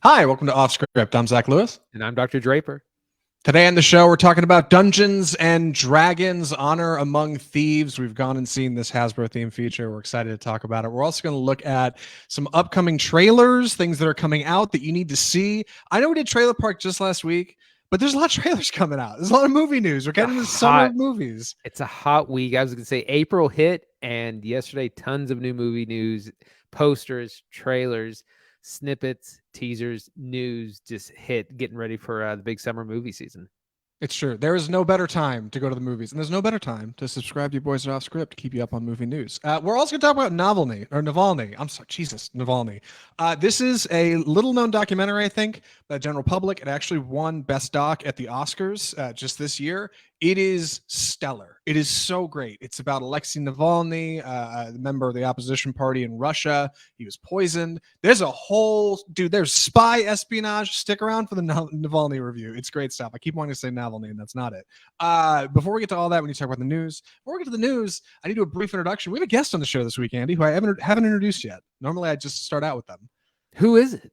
Hi, welcome to Off Script. I'm Zach Lewis. And I'm Dr. Draper. Today on the show, we're talking about Dungeons and Dragons Honor Among Thieves. We've gone and seen this Hasbro theme feature. We're excited to talk about it. We're also going to look at some upcoming trailers, things that are coming out that you need to see. I know we did Trailer Park just last week, but there's a lot of trailers coming out. There's a lot of movie news. We're getting into the summer of movies. It's a hot week. I was going to say April hit, and yesterday, tons of new movie news, posters, trailers, snippets, teasers, news just hit, getting ready for the big summer movie season. It's true. There is no better time to go to the movies, and there's no better time to subscribe to your boys at Off Script to keep you up on movie news. We're also going to talk about Navalny. I'm sorry, Jesus, Navalny. This is a little-known documentary, I think, by the general public. It actually won Best Doc at the Oscars just this year. It is stellar. It is so great. It's about Alexei Navalny, a member of the opposition party in Russia. He was poisoned. There's there's spy espionage. Stick around for the Navalny review. It's great stuff. I keep wanting to say Navalny, and that's not it. Before we get to all that, we need to talk about the news. Before we get to the news, I need to do a brief introduction. We have a guest on the show this week, Andy, who I haven't introduced yet. Normally, I just start out with them. Who is it?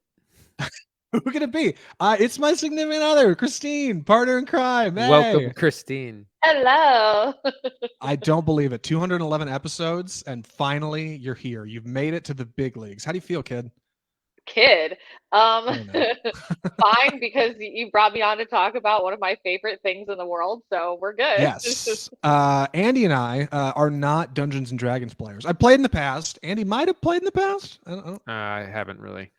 Who could it be? It's my significant other, Christine, partner in crime. Hey. Welcome, Christine. Hello. I don't believe it. 211 episodes, and finally you're here. You've made it to the big leagues. How do you feel, kid? Fine, because you brought me on to talk about one of my favorite things in the world, so we're good. Yes. Andy and I are not Dungeons and Dragons players. I played in the past. Andy might have played in the past. I don't know. I haven't really.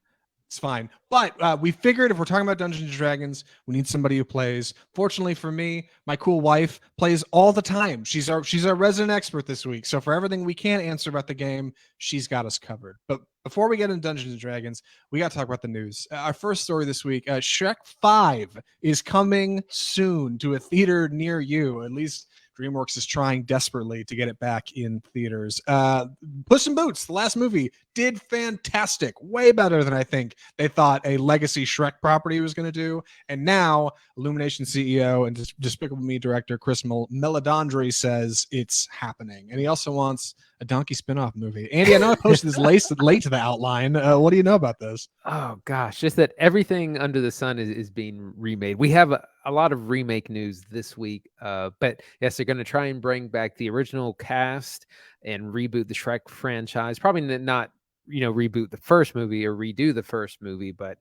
It's fine. But we figured if we're talking about Dungeons and Dragons, we need somebody who plays. Fortunately for me, my cool wife plays all the time. She's our resident expert this week. So for everything we can't answer about the game, she's got us covered. But before we get into Dungeons and Dragons, we got to talk about the news. Our first story this week, Shrek 5 is coming soon to a theater near you. At least DreamWorks is trying desperately to get it back in theaters. Puss in Boots, the last movie, did fantastic. Way better than I think they thought a legacy Shrek property was going to do. And now Illumination CEO and Despicable Me director Chris Meledandri says it's happening. And he also wants a Donkey spinoff movie. Andy, I know I posted this late to the outline. What do you know about this? Oh, gosh. Just that everything under the sun is being remade. We have a lot of remake news this week. But yes, they're going to try and bring back the original cast and reboot the Shrek franchise. Probably not, reboot the first movie or redo the first movie, but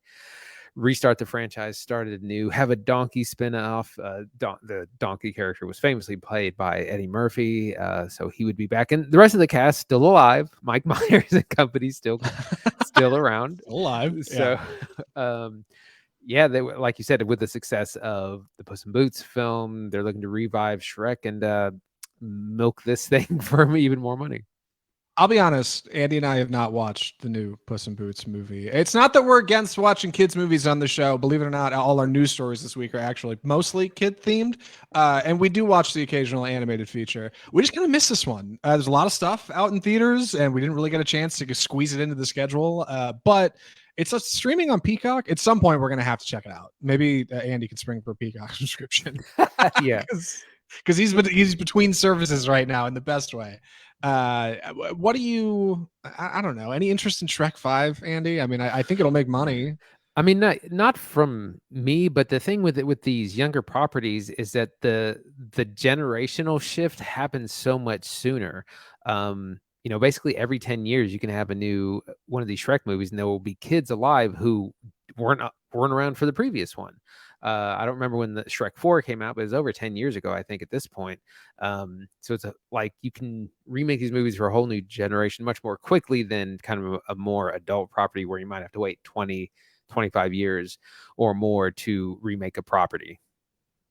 restart the franchise, start it anew, have a Donkey spinoff. The Donkey character was famously played by Eddie Murphy, so he would be back. And the rest of the cast still alive. Mike Myers and company still around. Alive. So, they like you said, with the success of the Puss in Boots film, they're looking to revive Shrek and milk this thing for even more money. I'll be honest, Andy and I have not watched the new Puss in Boots movie. It's not that we're against watching kids' movies on the show. Believe it or not, all our news stories this week are actually mostly kid-themed. And we do watch the occasional animated feature. We just kind of missed this one. There's a lot of stuff out in theaters, and we didn't really get a chance to squeeze it into the schedule. But it's streaming on Peacock. At some point, we're going to have to check it out. Maybe Andy can spring for a Peacock subscription. Yeah. Because he's between services right now in the best way. What do you? I don't know. Any interest in Shrek 5, Andy? I mean, I think it'll make money. I mean, not from me, but the thing with these younger properties is that the generational shift happens so much sooner. Basically every 10 years you can have a new one of these Shrek movies, and there will be kids alive who weren't around for the previous one. I don't remember when the Shrek 4 came out, but it was over 10 years ago, I think, at this point. So it's like you can remake these movies for a whole new generation much more quickly than kind of a more adult property where you might have to wait 20, 25 years or more to remake a property.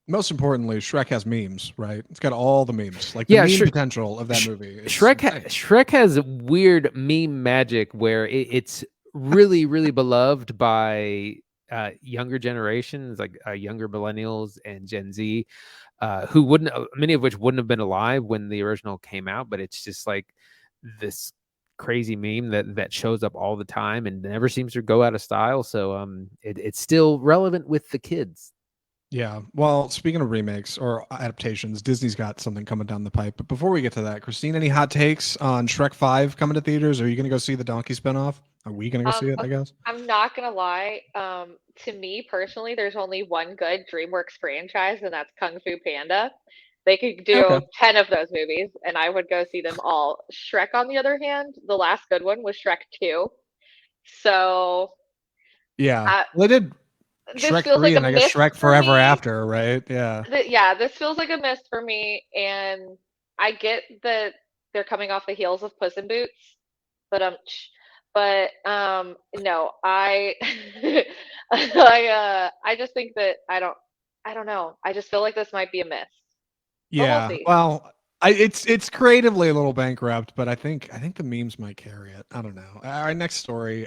Most importantly, Shrek has memes, right? It's got all the memes, like the meme potential of that movie. Shrek has weird meme magic where it's really, really beloved by younger generations, like younger millennials and Gen Z, many of which wouldn't have been alive when the original came out, but it's just like this crazy meme that shows up all the time and never seems to go out of style. So it's still relevant with the kids. Yeah. Well, speaking of remakes or adaptations, Disney's got something coming down the pipe. But before we get to that, Christine, any hot takes on Shrek 5 coming to theaters? Are you going to go see the Donkey spinoff? Are we going to go see it, I guess? I'm not gonna lie. To me personally, there's only one good DreamWorks franchise, and that's Kung Fu Panda. They could Okay. do 10 of those movies, and I would go see them all. Shrek, on the other hand, the last good one was Shrek 2. So, Yeah. uh, Well, they did this Shrek feels like 3 a and I guess miss Shrek for Forever me. After, right? Yeah. Yeah, this feels like a miss for me, and I get that they're coming off the heels of Puss in Boots, but no, I just think that I don't know. I just feel like this might be a miss, but we'll Yeah. see. Well, it's creatively a little bankrupt, but I think the memes might carry it. I don't know. All right, next story.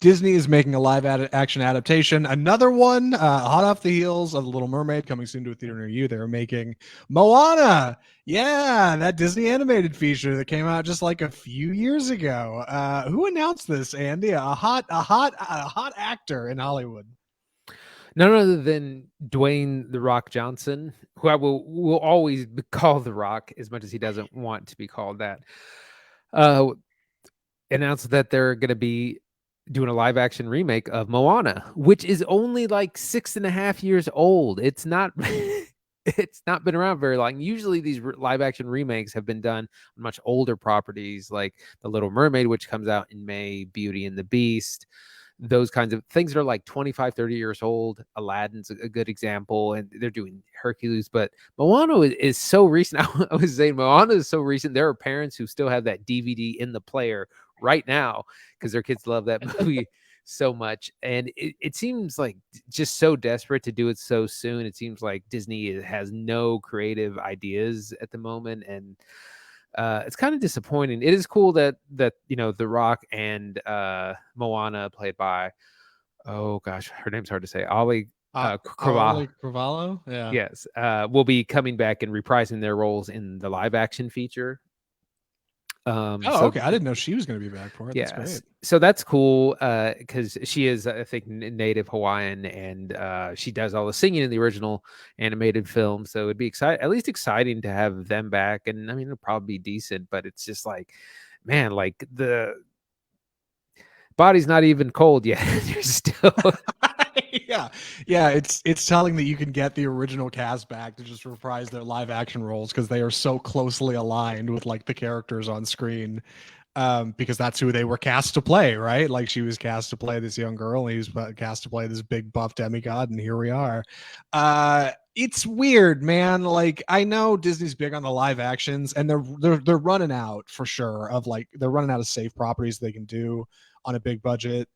Disney is making a action adaptation. Another one, hot off the heels of The Little Mermaid, coming soon to a theater near you. They're making Moana. Yeah, that Disney animated feature that came out just like a few years ago. Who announced this, Andy? A hot actor in Hollywood. None other than Dwayne the Rock Johnson, who I will always call the Rock as much as he doesn't want to be called that. Uh, Announced that they're going to be doing a live action remake of Moana, which is only like 6.5 years old. It's not. It's not been around very long. Usually, these live action remakes have been done on much older properties, like The Little Mermaid, which comes out in May, Beauty and the Beast, those kinds of things that are like 25, 30 years old. Aladdin's a good example, and they're doing Hercules. But Moana is so recent. I was saying Moana is so recent. There are parents who still have that DVD in the player right now because their kids love that movie so much. And it seems like just so desperate to do it so soon. It seems like Disney has no creative ideas at the moment. And it's kind of disappointing. It is cool that The Rock and Moana, played by, oh gosh, her name's hard to say, Ali Kravalla. Ollie Cravallo. Yeah. Yes, will be coming back and reprising their roles in the live action feature. Oh, So okay. I didn't know she was going to be back for it. That's great. yes, so that's cool because she is, I think, native Hawaiian, and she does all the singing in the original animated film. So it'd be at least exciting to have them back. And I mean, it'll probably be decent, but it's just like, man, like the body's not even cold yet. You're still Yeah, yeah. It's telling that you can get the original cast back to just reprise their live action roles because they are so closely aligned with like the characters on screen. Because that's who they were cast to play, right? Like she was cast to play this young girl, and he was cast to play this big buff demigod, and here we are. It's weird, man. Like I know Disney's big on the live actions, and they're running out for sure of like they're running out of safe properties they can do on a big budget.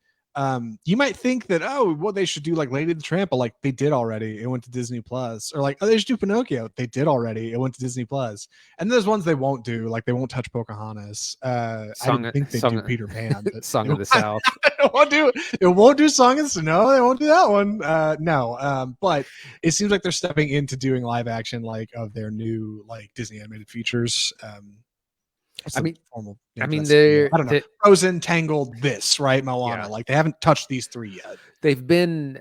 You might think that, oh, well, they should do like Lady and the Tramp, but like they did already. It went to Disney Plus, or like, oh, they should do Pinocchio. They did already. It went to Disney Plus. And there's ones they won't do, like they won't touch Pocahontas. I didn't think they'd do Peter Pan, but Song of the South. it won't do it. Won't do Song of the No, they won't do that one. No. But it seems like they're stepping into doing live action, like of their new like Disney animated features. What's I the mean, formal I name for mean, that studio? I don't know. they Frozen, Tangled, this, right? Moana. yeah, Like they haven't touched these three yet. they've been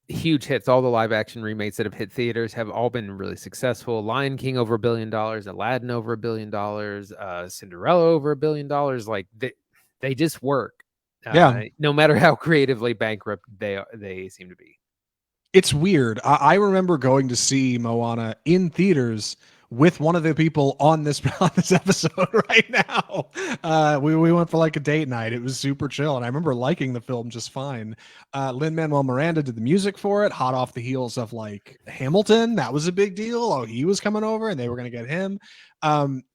huge hits. All the live action remakes that have hit theaters have all been really successful. Lion King over $1 billion, Aladdin over $1 billion, Cinderella over $1 billion. Like they just work. Yeah. No matter how creatively bankrupt they seem to be. It's weird. I remember going to see Moana in theaters with one of the people on this on this episode right now. We went for like a date night. It was super chill, and I remember liking the film just fine. Lin Manuel Miranda did the music for it, hot off the heels of like Hamilton. That was a big deal. Oh, he was coming over, and they were going to get him.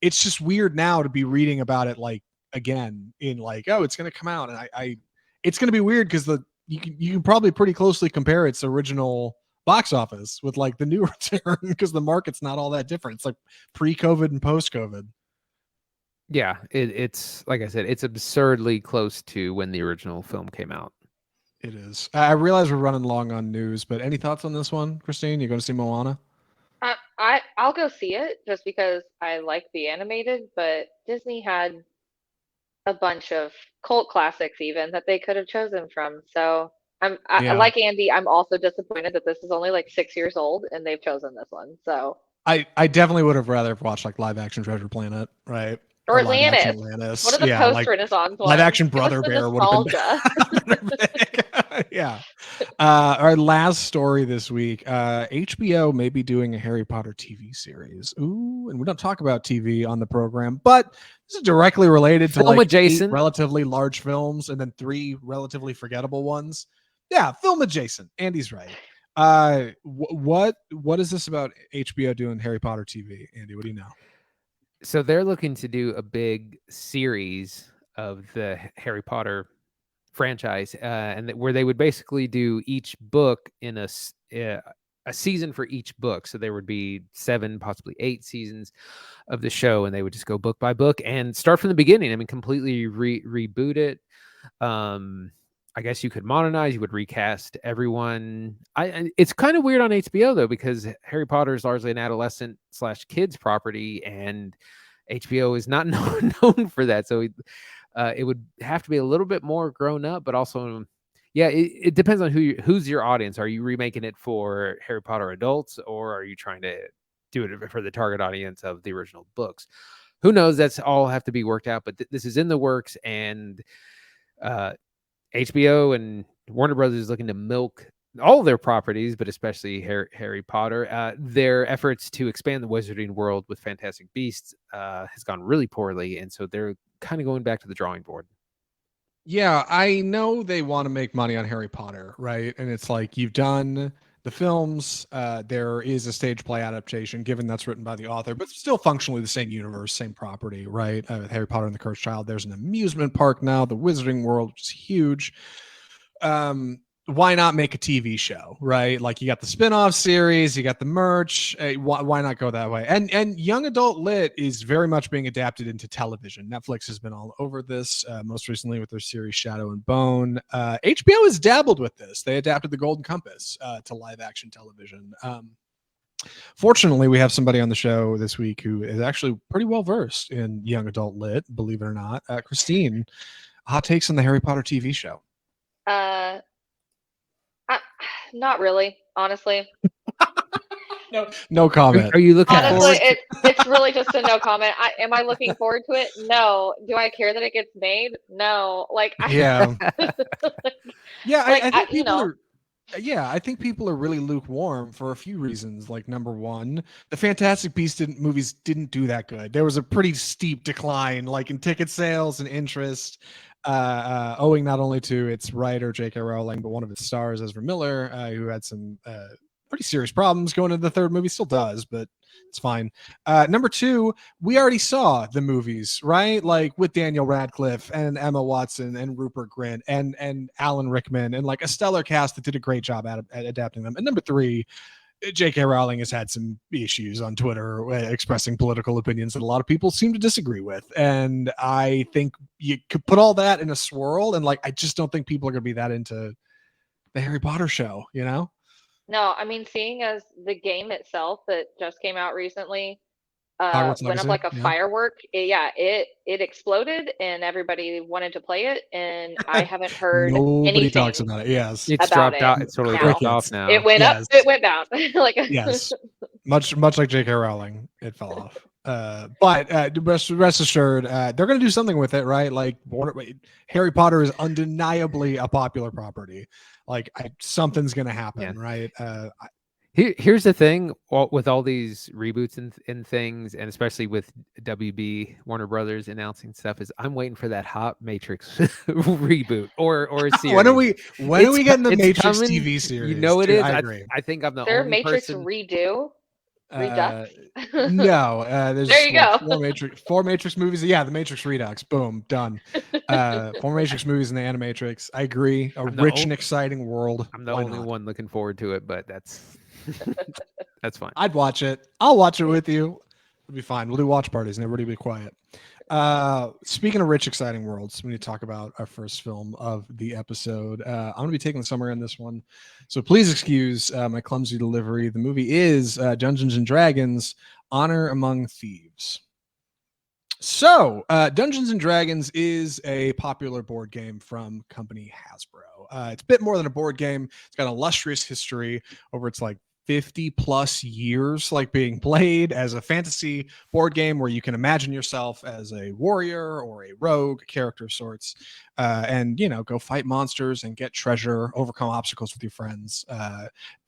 It's just weird now to be reading about it like again in like, oh, it's going to come out, and I it's going to be weird because you can probably pretty closely compare its original box office with like the new return because the market's not all that different. It's like pre-COVID and post-COVID. Yeah, it's like I said, it's absurdly close to when the original film came out. It is. I realize we're running long on news, but any thoughts on this one, Christine? You going to see Moana? I'll go see it just because I like the animated, but Disney had a bunch of cult classics even that they could have chosen from. So I Yeah. like Andy. I'm also disappointed that this is only like 6 years old and they've chosen this one. So, I definitely would have rather watched like live action Treasure Planet, right? or Or live action Atlantis. One Atlantis. of the Yeah, like post-Renaissance live ones. action Give us Brother the Bear would have been nostalgia. better pick. Yeah. Our last story this week, HBO may be doing a Harry Potter TV series. Ooh, and we don't talk about TV on the program, but this is directly related to Film like 8 adjacent. relatively large films and then 3 relatively forgettable ones. Yeah, film adjacent. Andy's right. What is this about HBO doing Harry Potter TV? Andy, what do you know? So they're looking to do a big series of the Harry Potter franchise, and where they would basically do each book in a season for each book. So there would be 7, possibly 8 seasons of the show, and they would just go book by book and start from the beginning. I mean, completely reboot it. I guess you could modernize, you would recast everyone. It's kind of weird on HBO though, because Harry Potter is largely an adolescent / kids property, and HBO is not known for that. So it would have to be a little bit more grown up, but also, yeah, it depends on who's your audience. Are you remaking it for Harry Potter adults, or are you trying to do it for the target audience of the original books? Who knows? That's all have to be worked out. But this is in the works, and HBO and Warner Brothers is looking to milk all of their properties, but especially Harry Potter. Their efforts to expand the wizarding world with Fantastic Beasts has gone really poorly, and so they're kind of going back to the drawing board. Yeah, I know they want to make money on Harry Potter, right? And it's like you've done the films. There is a stage play adaptation, given that's written by the author, but still functionally the same universe, same property, right? Harry Potter and the Cursed Child. There's an amusement park now, the Wizarding World, which is huge. Why not make a TV show, right? Like you got the spin-off series, you got the merch. Why not go that way? And young adult lit is very much being adapted into television. Netflix has been all over this, most recently with their series Shadow and Bone. HBO has dabbled with this. They adapted the Golden Compass to live action television. Fortunately, we have somebody on the show this week who is actually pretty well versed in young adult lit, believe it or not. Christine, hot takes on the Harry Potter TV show. Not really, honestly. No comment. Are you looking Honestly, forward? it's really just a no comment. Am I looking forward to it? No. Do I care that it gets made? No. Like, Yeah. Yeah, like, I think you people know, are. Yeah, I think people are really lukewarm for a few reasons. Like number one, the Fantastic Beasts movies didn't do that good. There was a pretty steep decline, like in ticket sales and interest, owing not only to its writer J.K. Rowling, but one of its stars, Ezra Miller, who had some pretty serious problems going into the third movie. Still does, but it's fine. Number two, we already saw the movies, right? Like with Daniel Radcliffe and Emma Watson and Rupert Grint and Alan Rickman and like a stellar cast that did a great job at adapting them. And number three, J.K. Rowling has had some issues on Twitter expressing political opinions that a lot of people seem to disagree with. And I think you could put all that in a swirl. And like, I just don't think people are going to be that into the Harry Potter show, you know? no, I mean, seeing as the game itself that just came out recently Hogwarts went up Legacy, like a yeah. firework, it exploded and everybody wanted to play it, and I haven't heard Nobody talks anything about it. Yes. It's about dropped it out. It's totally now. dropped off now. It went up, Yes. it went down. Like, Yes. Much like J.K. Rowling, it fell off. But rest assured, they're going to do something with it, right? Like Harry Potter is undeniably a popular property. Like something's going to happen, Yeah. right? Here's the thing with all these reboots and things, and especially with WB Warner Brothers announcing stuff, is I'm waiting for that hot Matrix reboot or a series. When are we getting the Matrix coming. TV series? You know it Dude, is. I agree. I think I'm the their only Matrix person. redo, Redux. No, there's There you go. four Matrix movies. Yeah, the Matrix Redux. Boom, done. 4 Matrix movies in the Animatrix. I agree. Rich and exciting world. I'm the Why only not? one looking forward to it, but that's that's fine. I'd watch it. I'll watch it with you. It'll be fine. We'll do watch parties and everybody will be quiet. Speaking of rich, exciting worlds, we need to talk about our first film of the episode. I'm going to be taking the summer in this one, so please excuse my clumsy delivery. The movie is Dungeons and Dragons: Honor Among Thieves. So, Dungeons and Dragons is a popular board game from company Hasbro. It's a bit more than a board game. It's got an illustrious history over its like 50 plus years, like being played as a fantasy board game where you can imagine yourself as a warrior or a rogue character of sorts, and go fight monsters and get treasure, overcome obstacles with your friends.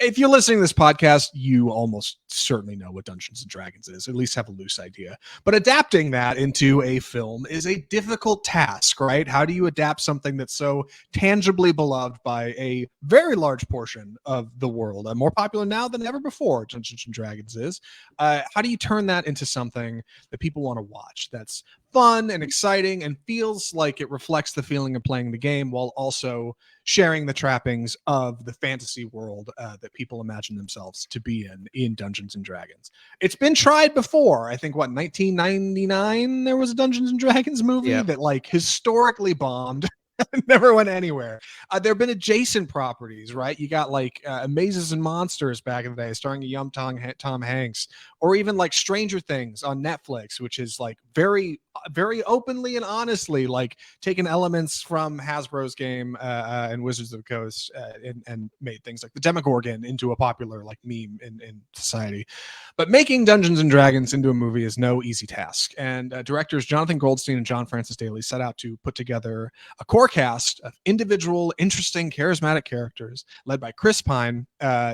If you're listening to this podcast, you almost certainly know what Dungeons and Dragons is, at least have a loose idea. But adapting that into a film is a difficult task, right? How do you adapt something that's so tangibly beloved by a very large portion of the world, more popular now than ever before? Dungeons and Dragons is. How do you turn that into something that people want to watch? That's fun and exciting and feels like it reflects the feeling of playing the game while also sharing the trappings of the fantasy world that people imagine themselves to be in Dungeons and Dragons. It's been tried before. I think 1999 there was a Dungeons and Dragons movie that like historically bombed. Never went anywhere. There have been adjacent properties, right? You got like Amazes and Monsters back in the day, starring a young Tom Hanks, or even like Stranger Things on Netflix, which is like very, very openly and honestly like taken elements from Hasbro's game and Wizards of the Coast and made things like the Demogorgon into a popular like meme in society. But making Dungeons and Dragons into a movie is no easy task. And directors Jonathan Goldstein and John Francis Daley set out to put together a core cast of individual, interesting, charismatic characters led by Chris Pine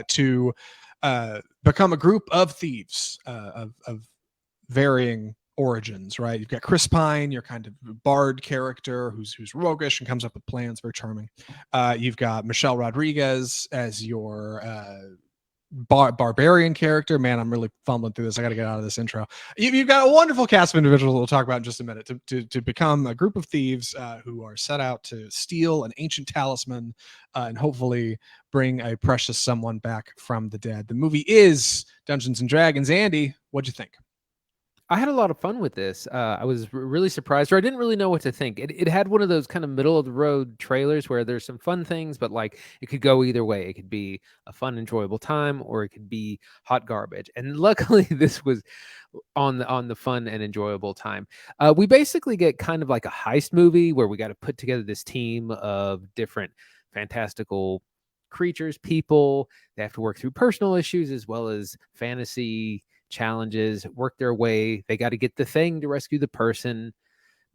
to become a group of thieves of varying origins, right? You've got Chris Pine, your kind of bard character who's roguish and comes up with plans, very charming. You've got Michelle Rodriguez as your barbarian character. Man, I'm really fumbling through this. I got to get out of this intro. You've got a wonderful cast of individuals we'll talk about in just a minute to become a group of thieves who are set out to steal an ancient talisman and hopefully bring a precious someone back from the dead. The movie is Dungeons and Dragons. Andy, what'd you think? I had a lot of fun with this. I was really surprised, or I didn't really know what to think. It had one of those kind of middle of the road trailers where there's some fun things, but like it could go either way. It could be a fun, enjoyable time, or it could be hot garbage. And luckily, this was on the fun and enjoyable time. We basically get kind of like a heist movie where we got to put together this team of different fantastical creatures, people. They have to work through personal issues as well as fantasy challenges, work their way. They got to get the thing to rescue the person,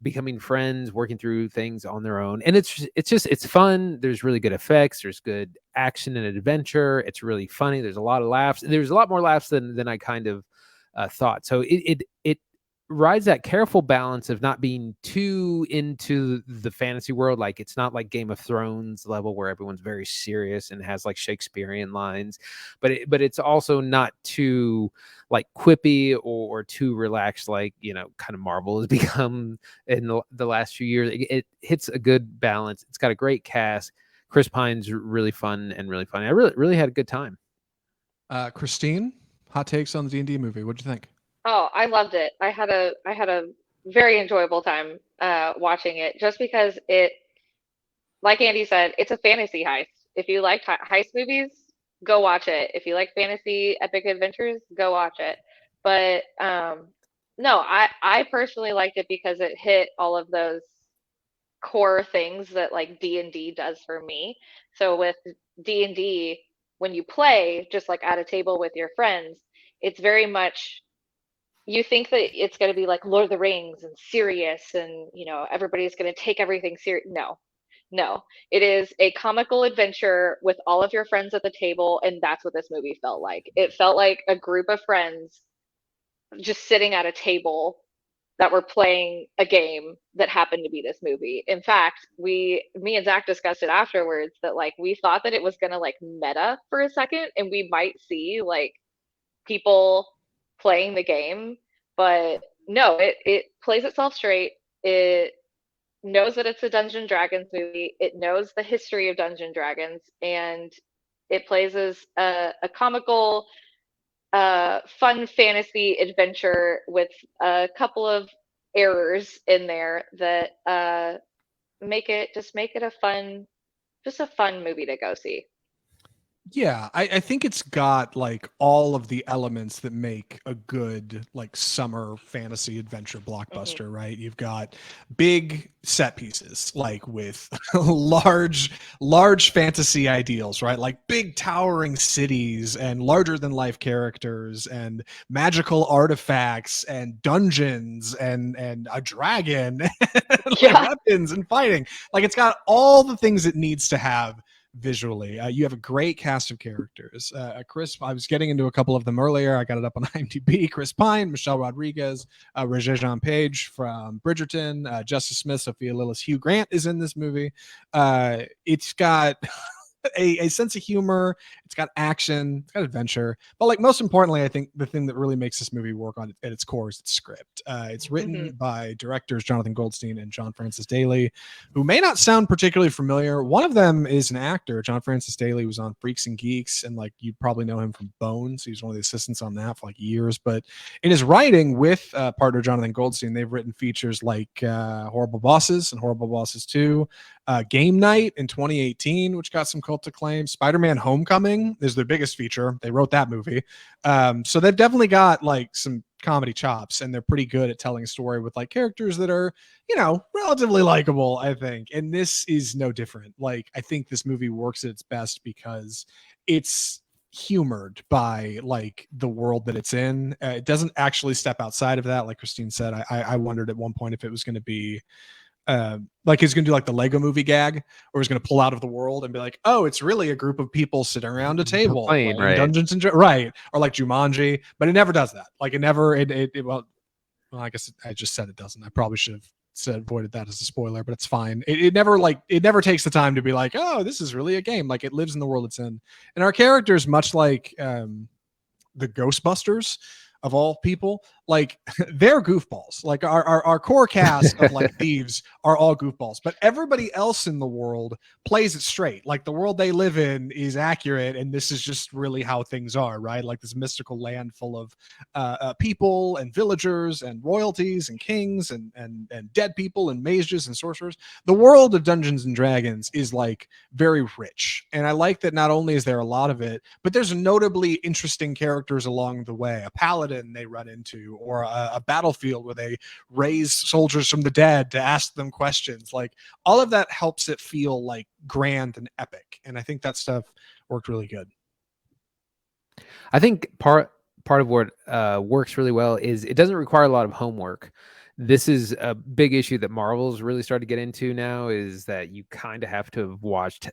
becoming friends, working through things on their own. And it's fun. There's really good effects. There's good action and adventure. It's really funny. There's a lot of laughs. There's a lot more laughs than I kind of thought. So it rides that careful balance of not being too into the fantasy world. Like it's not like Game of Thrones level where everyone's very serious and has like Shakespearean lines, but it's also not too like quippy or too relaxed, like kind of Marvel has become in the last few years. It hits a good balance. It's got a great cast. Chris Pine's really fun and really funny. I really had a good time. Christine, hot takes on the D&D movie. What'd you think? Oh, I loved it. I had a very enjoyable time watching it just because like Andy said, it's a fantasy heist. If you like heist movies, go watch it. If you like fantasy epic adventures, go watch it. But no, I personally liked it because it hit all of those core things that like D&D does for me. So with D&D, when you play just like at a table with your friends, it's very much you think that it's going to be like Lord of the Rings and serious and everybody's going to take everything serious. No, no, it is a comical adventure with all of your friends at the table, and that's what this movie felt like. It felt like a group of friends just sitting at a table that were playing a game that happened to be this movie. In fact, me and Zach discussed it afterwards that like we thought that it was going to like meta for a second and we might see like people playing the game, but no, it plays itself straight. It knows that it's a Dungeon Dragons movie. It knows the history of Dungeon Dragons, and it plays as a comical, fun fantasy adventure with a couple of errors in there that make it a fun movie to go see. Yeah, I think it's got like all of the elements that make a good like summer fantasy adventure Hmm. blockbuster, right? You've got big set pieces, like with large fantasy ideals, right? Like big towering cities and larger than life characters and magical artifacts and dungeons and a dragon and like Yeah. weapons and fighting. Like it's got all the things it needs to have visually. You have a great cast of characters. Chris, I was getting into a couple of them earlier. I got it up on IMDb. Chris Pine, Michelle Rodriguez, Regé-Jean Page from Bridgerton, Justice Smith, Sophia Lillis, Hugh Grant is in this movie. It's got a sense of humor. It's got action. It's got adventure. But like most importantly, I think the thing that really makes this movie work on at its core is its script. It's written Hmm. by directors Jonathan Goldstein and John Francis Daley, who may not sound particularly familiar. One of them is an actor. John Francis Daley was on Freaks and Geeks, and like you probably know him from Bones. He was one of the assistants on that for like years. But in his writing with partner Jonathan Goldstein, they've written features like Horrible Bosses and Horrible Bosses 2, Game Night in 2018, which got some cult acclaim. Spider-Man Homecoming is their biggest feature. They wrote that movie. So they've definitely got like some comedy chops, and they're pretty good at telling a story with like characters that are, you know, relatively likable, I think. And this is no different. Like, I think this movie works at its best because it's humored by like the world that it's in. It doesn't actually step outside of that. Like Christine said, I wondered at one point if it was going to be like he's gonna do like the Lego movie gag, or he's gonna pull out of the world and be like, oh, it's really a group of people sitting around a table Playing, playing right? Dungeons and right, or like Jumanji, but it never does that. Like it never, well, I guess I just said it doesn't. I probably should have said avoided that as a spoiler, but it's fine. It never like it never takes the time to be like, oh, this is really a game. Like it lives in the world it's in, and our characters, much like the Ghostbusters of all people, like they're goofballs. Like our core cast of like thieves are all goofballs, but everybody else in the world plays it straight. Like the world they live in is accurate, and this is just really how things are, right? Like this mystical land full of people and villagers and royalties and kings and dead people and mages and sorcerers. The world of Dungeons and Dragons is like very rich, and I like that not only is there a lot of it, but there's notably interesting characters along the way. A paladin they run into, or a battlefield where they raise soldiers from the dead to ask them questions. Like all of that helps it feel like grand and epic, and I think that stuff worked really good. I think part of what works really well is it doesn't require a lot of homework. This is a big issue that Marvel's really started to get into now, is that you kind of have to have watched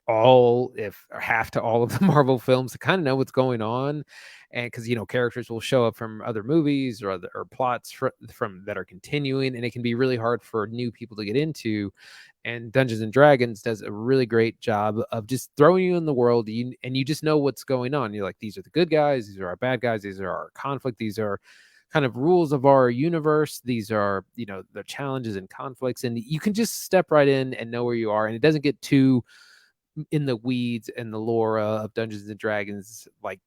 all, if or half to all of the Marvel films to kind of know what's going on. And because, you know, characters will show up from other movies or other or plots from that are continuing, and it can be really hard for new people to get into. And Dungeons and Dragons does a really great job of just throwing you in the world, and you just know what's going on. You're like, these are the good guys, these are our bad guys, these are our conflict, these are kind of rules of our universe, these are, you know, the challenges and conflicts, and you can just step right in and know where you are, and it doesn't get too in the weeds and the lore of Dungeons and Dragons, like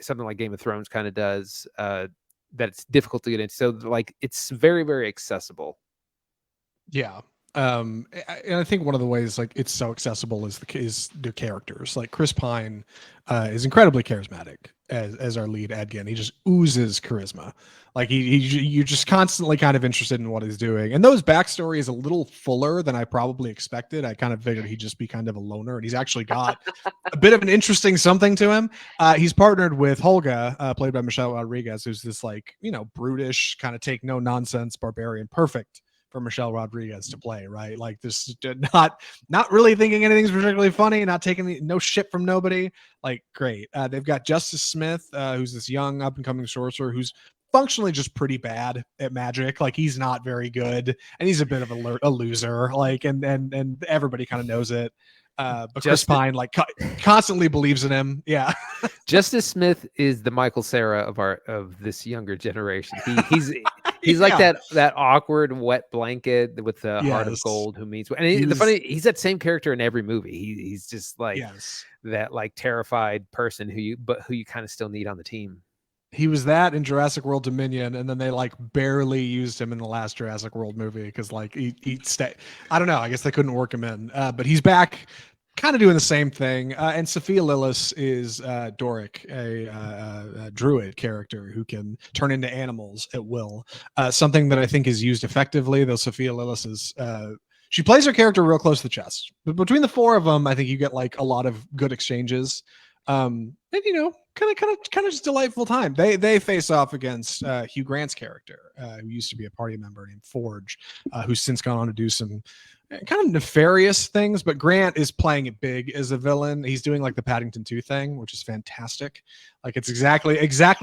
something like Game of Thrones kind of does. That it's difficult to get into. So like it's very, very accessible. Yeah. And I think one of the ways like it's so accessible is the characters. Like Chris Pine is incredibly charismatic as our lead Edgin. He just oozes charisma. Like you're just constantly kind of interested in what he's doing. And those backstory is a little fuller than I probably expected. I kind of figured he'd just be kind of a loner, and he's actually got a bit of an interesting something to him. He's partnered with Holga, played by Michelle Rodriguez, who's this like, you know, brutish kind of take no nonsense barbarian. Perfect for Michelle Rodriguez to play, right? Like this, not really thinking anything's particularly funny, not taking no shit from nobody. Like great. They've got Justice Smith, who's this young up and coming sorcerer who's functionally just pretty bad at magic. Like he's not very good, and he's a bit of a loser. Like and everybody kind of knows it. But Chris Pine like constantly believes in him. Yeah. Justice Smith is the Michael Cera of this younger generation. He's like Yeah. that awkward wet blanket with the heart of Yes. gold who means. And he's that same character in every movie. He's just like that like terrified person who you kind of still need on the team. He was that in Jurassic World Dominion, and then they like barely used him in the last Jurassic World movie because like he I don't know. I guess they couldn't work him in, but he's back kind of doing the same thing. And Sophia Lillis is Doric, a druid character who can turn into animals at will. Something that I think is used effectively, though Sophia Lillis is. She plays her character real close to the chest. But between the four of them, I think you get like a lot of good exchanges. And kind of just delightful time. They face off against Hugh Grant's character, who used to be a party member named Forge, who's since gone on to do some kind of nefarious things, but Grant is playing it big as a villain. He's doing like the Paddington 2 thing, which is fantastic. Like it's exactly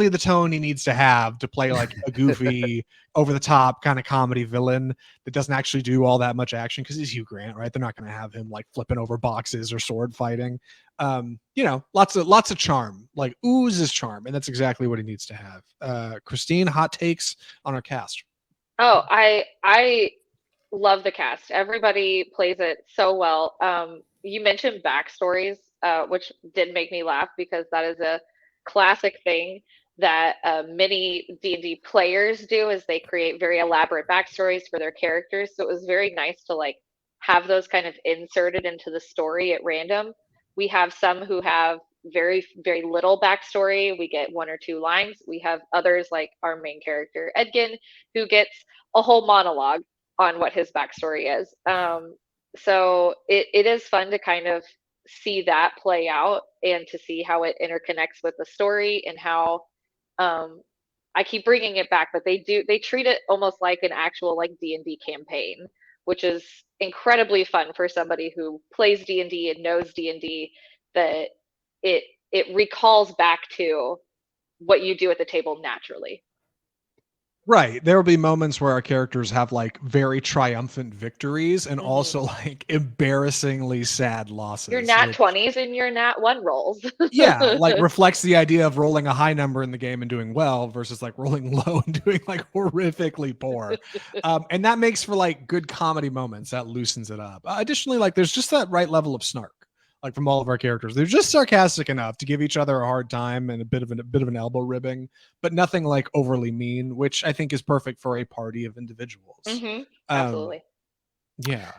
the tone he needs to have to play like a goofy, over the top kind of comedy villain that doesn't actually do all that much action because he's Hugh Grant, right? They're not going to have him like flipping over boxes or sword fighting. Lots of charm, like oozes charm, and that's exactly what he needs to have. Christine, hot takes on our cast. Oh, I love the cast. Everybody plays it so well. You mentioned backstories, which did make me laugh because that is a classic thing that many D&D players do is they create very elaborate backstories for their characters. So it was very nice to like have those kind of inserted into the story at random. We have some who have very, very little backstory. We get one or two lines. We have others like our main character, Edgin, who gets a whole monologue on what his backstory is. So it is fun to kind of see that play out and to see how it interconnects with the story and how I keep bringing it back, but they treat it almost like an actual like D&D campaign, which is incredibly fun for somebody who plays D&D and knows D&D, that it recalls back to what you do at the table naturally. Right. There will be moments where our characters have like very triumphant victories and also like embarrassingly sad losses. Your nat 20s and your nat 1 rolls. Yeah, like reflects the idea of rolling a high number in the game and doing well versus like rolling low and doing like horrifically poor. And that makes for like good comedy moments. That loosens it up. Additionally, like there's just that right level of snark. Like from all of our characters, they're just sarcastic enough to give each other a hard time and a bit of an elbow ribbing, but nothing like overly mean, which I think is perfect for a party of individuals. Absolutely. Yeah.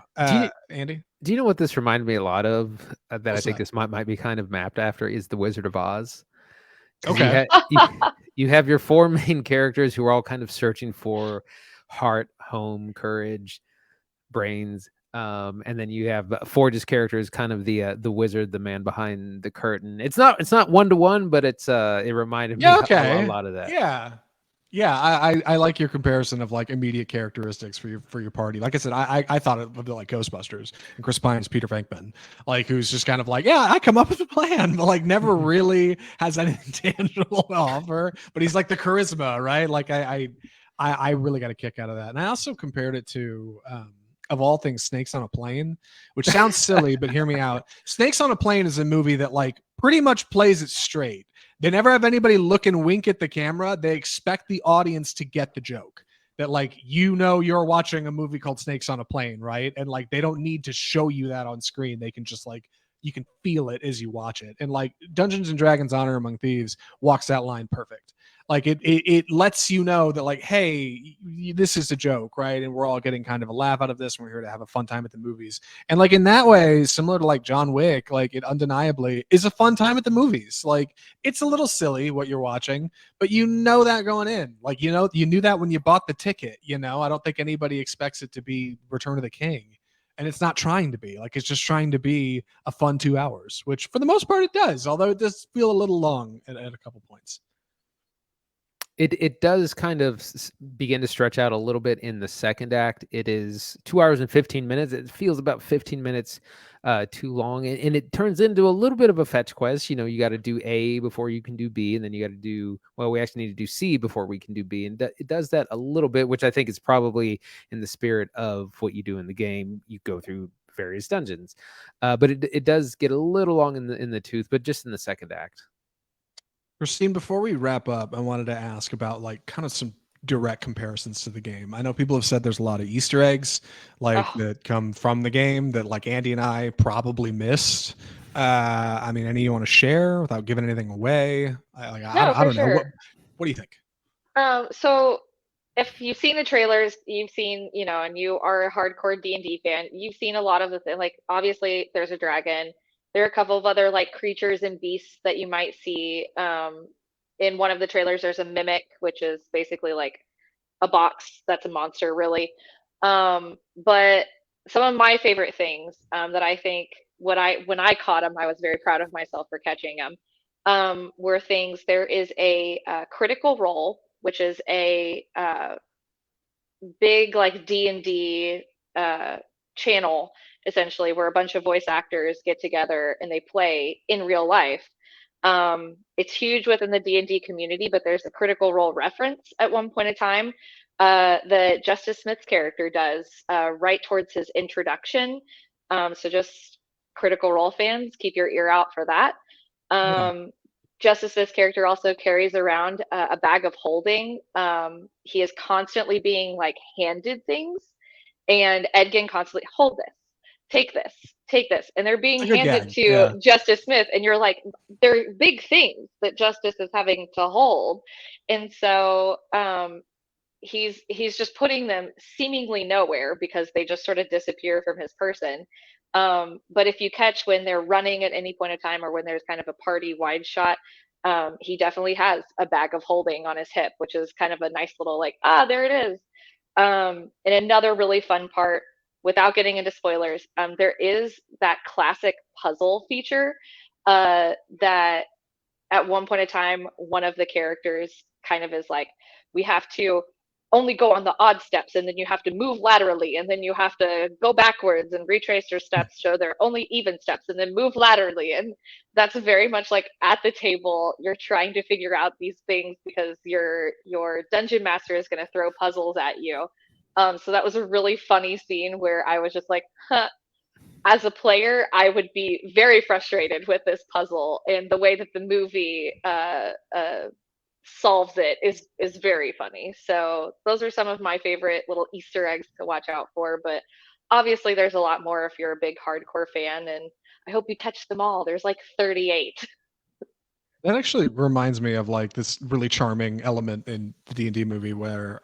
Andy, do you know what this reminded me a lot of? That What's I think that? this might be kind of mapped after is the Wizard of Oz. Okay. You have your four main characters who are all kind of searching for heart, home, courage, brains. And then you have Forge's character is kind of the wizard, the man behind the curtain. It's not 1-to-1, but it reminded me a lot of that. Yeah, I like your comparison of like immediate characteristics for your party. Like I said, I thought it would be like Ghostbusters and Chris Pine's Peter Venkman, like who's just kind of like, yeah, I come up with a plan, but like never really has anything tangible to offer. But he's like the charisma, right? Like I really got a kick out of that, and I also compared it to. Of all things, Snakes on a Plane, which sounds silly, but hear me out. Snakes on a Plane is a movie that like pretty much plays it straight. They never have anybody look and wink at the camera. They expect the audience to get the joke that like, you're watching a movie called Snakes on a Plane, right? And like, they don't need to show you that on screen. They can just like, you can feel it as you watch it. And like Dungeons and Dragons Honor Among Thieves walks that line perfect. Like it lets you know that like, hey, this is a joke, right? And we're all getting kind of a laugh out of this. And we're here to have a fun time at the movies. And like in that way, similar to like John Wick, like it undeniably is a fun time at the movies. Like it's a little silly what you're watching, but you know that going in. Like, you knew that when you bought the ticket, I don't think anybody expects it to be Return of the King. And it's not trying to be. Like it's just trying to be a fun 2 hours, which for the most part it does, although it does feel a little long at a couple points. It does kind of begin to stretch out a little bit in the second act. It is 2 hours and 15 minutes. It feels about 15 minutes too long. And it turns into a little bit of a fetch quest. You got to do A before you can do B. And then you got to do, well, we actually need to do C before we can do B. And it does that a little bit, which I think is probably in the spirit of what you do in the game. You go through various dungeons. But it does get a little long in the tooth, but just in the second act. Christine, before we wrap up, I wanted to ask about like kind of some direct comparisons to the game. I know people have said there's a lot of Easter eggs that come from the game that like Andy and I probably missed. I mean, any you want to share without giving anything away? I don't know. What do you think? So if you've seen the trailers, you've seen, and you are a hardcore D&D fan, you've seen a lot of the thing. Like obviously there's a dragon. There are a couple of other like creatures and beasts that you might see. In one of the trailers, there's a mimic, which is basically like a box that's a monster, really. But some of my favorite things that I think when I caught them, I was very proud of myself for catching them. Were things. There is a Critical Role, which is a big like D&D channel essentially where a bunch of voice actors get together and they play in real life. It's huge within the D&D community, but there's a Critical Role reference at one point in time that Justice Smith's character does right towards his introduction. So just Critical Role fans, keep your ear out for that. Yeah. Justice Smith's character also carries around a bag of holding. He is constantly being like handed things, and Edgin constantly hold this, take this, and they're being It's a good handed gag. to Yeah. Justice Smith, and you're like, they're big things that Justice is having to hold, and so he's just putting them seemingly nowhere because they just sort of disappear from his person. But if you catch when they're running at any point in time or when there's kind of a party wide shot, he definitely has a bag of holding on his hip, which is kind of a nice little like, there it is. And another really fun part, without getting into spoilers, there is that classic puzzle feature that at one point in time, one of the characters kind of is like, we have to only go on the odd steps, and then you have to move laterally, and then you have to go backwards and retrace your steps so they're only even steps, and then move laterally. And that's very much like at the table, you're trying to figure out these things because your dungeon master is going to throw puzzles at you. So that was a really funny scene where I was just like, huh, as a player, I would be very frustrated with this puzzle, and the way that the movie solves it is very funny. So those are some of my favorite little Easter eggs to watch out for. But obviously, there's a lot more if you're a big hardcore fan, and I hope you catch them all. There's like 38. That actually reminds me of like this really charming element in the D&D movie where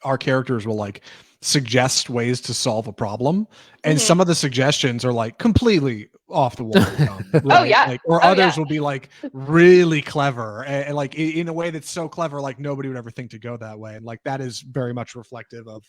our characters will like suggest ways to solve a problem, and Hmm. some of the suggestions are like completely off the wall dumb, Oh right? yeah. Like, or Oh others yeah. will be like really clever and like in a way that's so clever like nobody would ever think to go that way, and like that is very much reflective of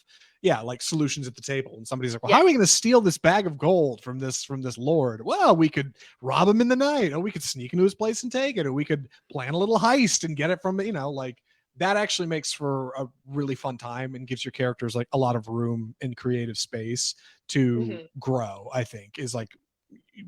like solutions at the table. And somebody's like, well, how Yes. are we going to steal this bag of gold from this lord? Well, we could rob him in the night, or we could sneak into his place and take it, or we could plan a little heist and get it from like that actually makes for a really fun time and gives your characters like a lot of room and creative space to Hmm. grow. I think is like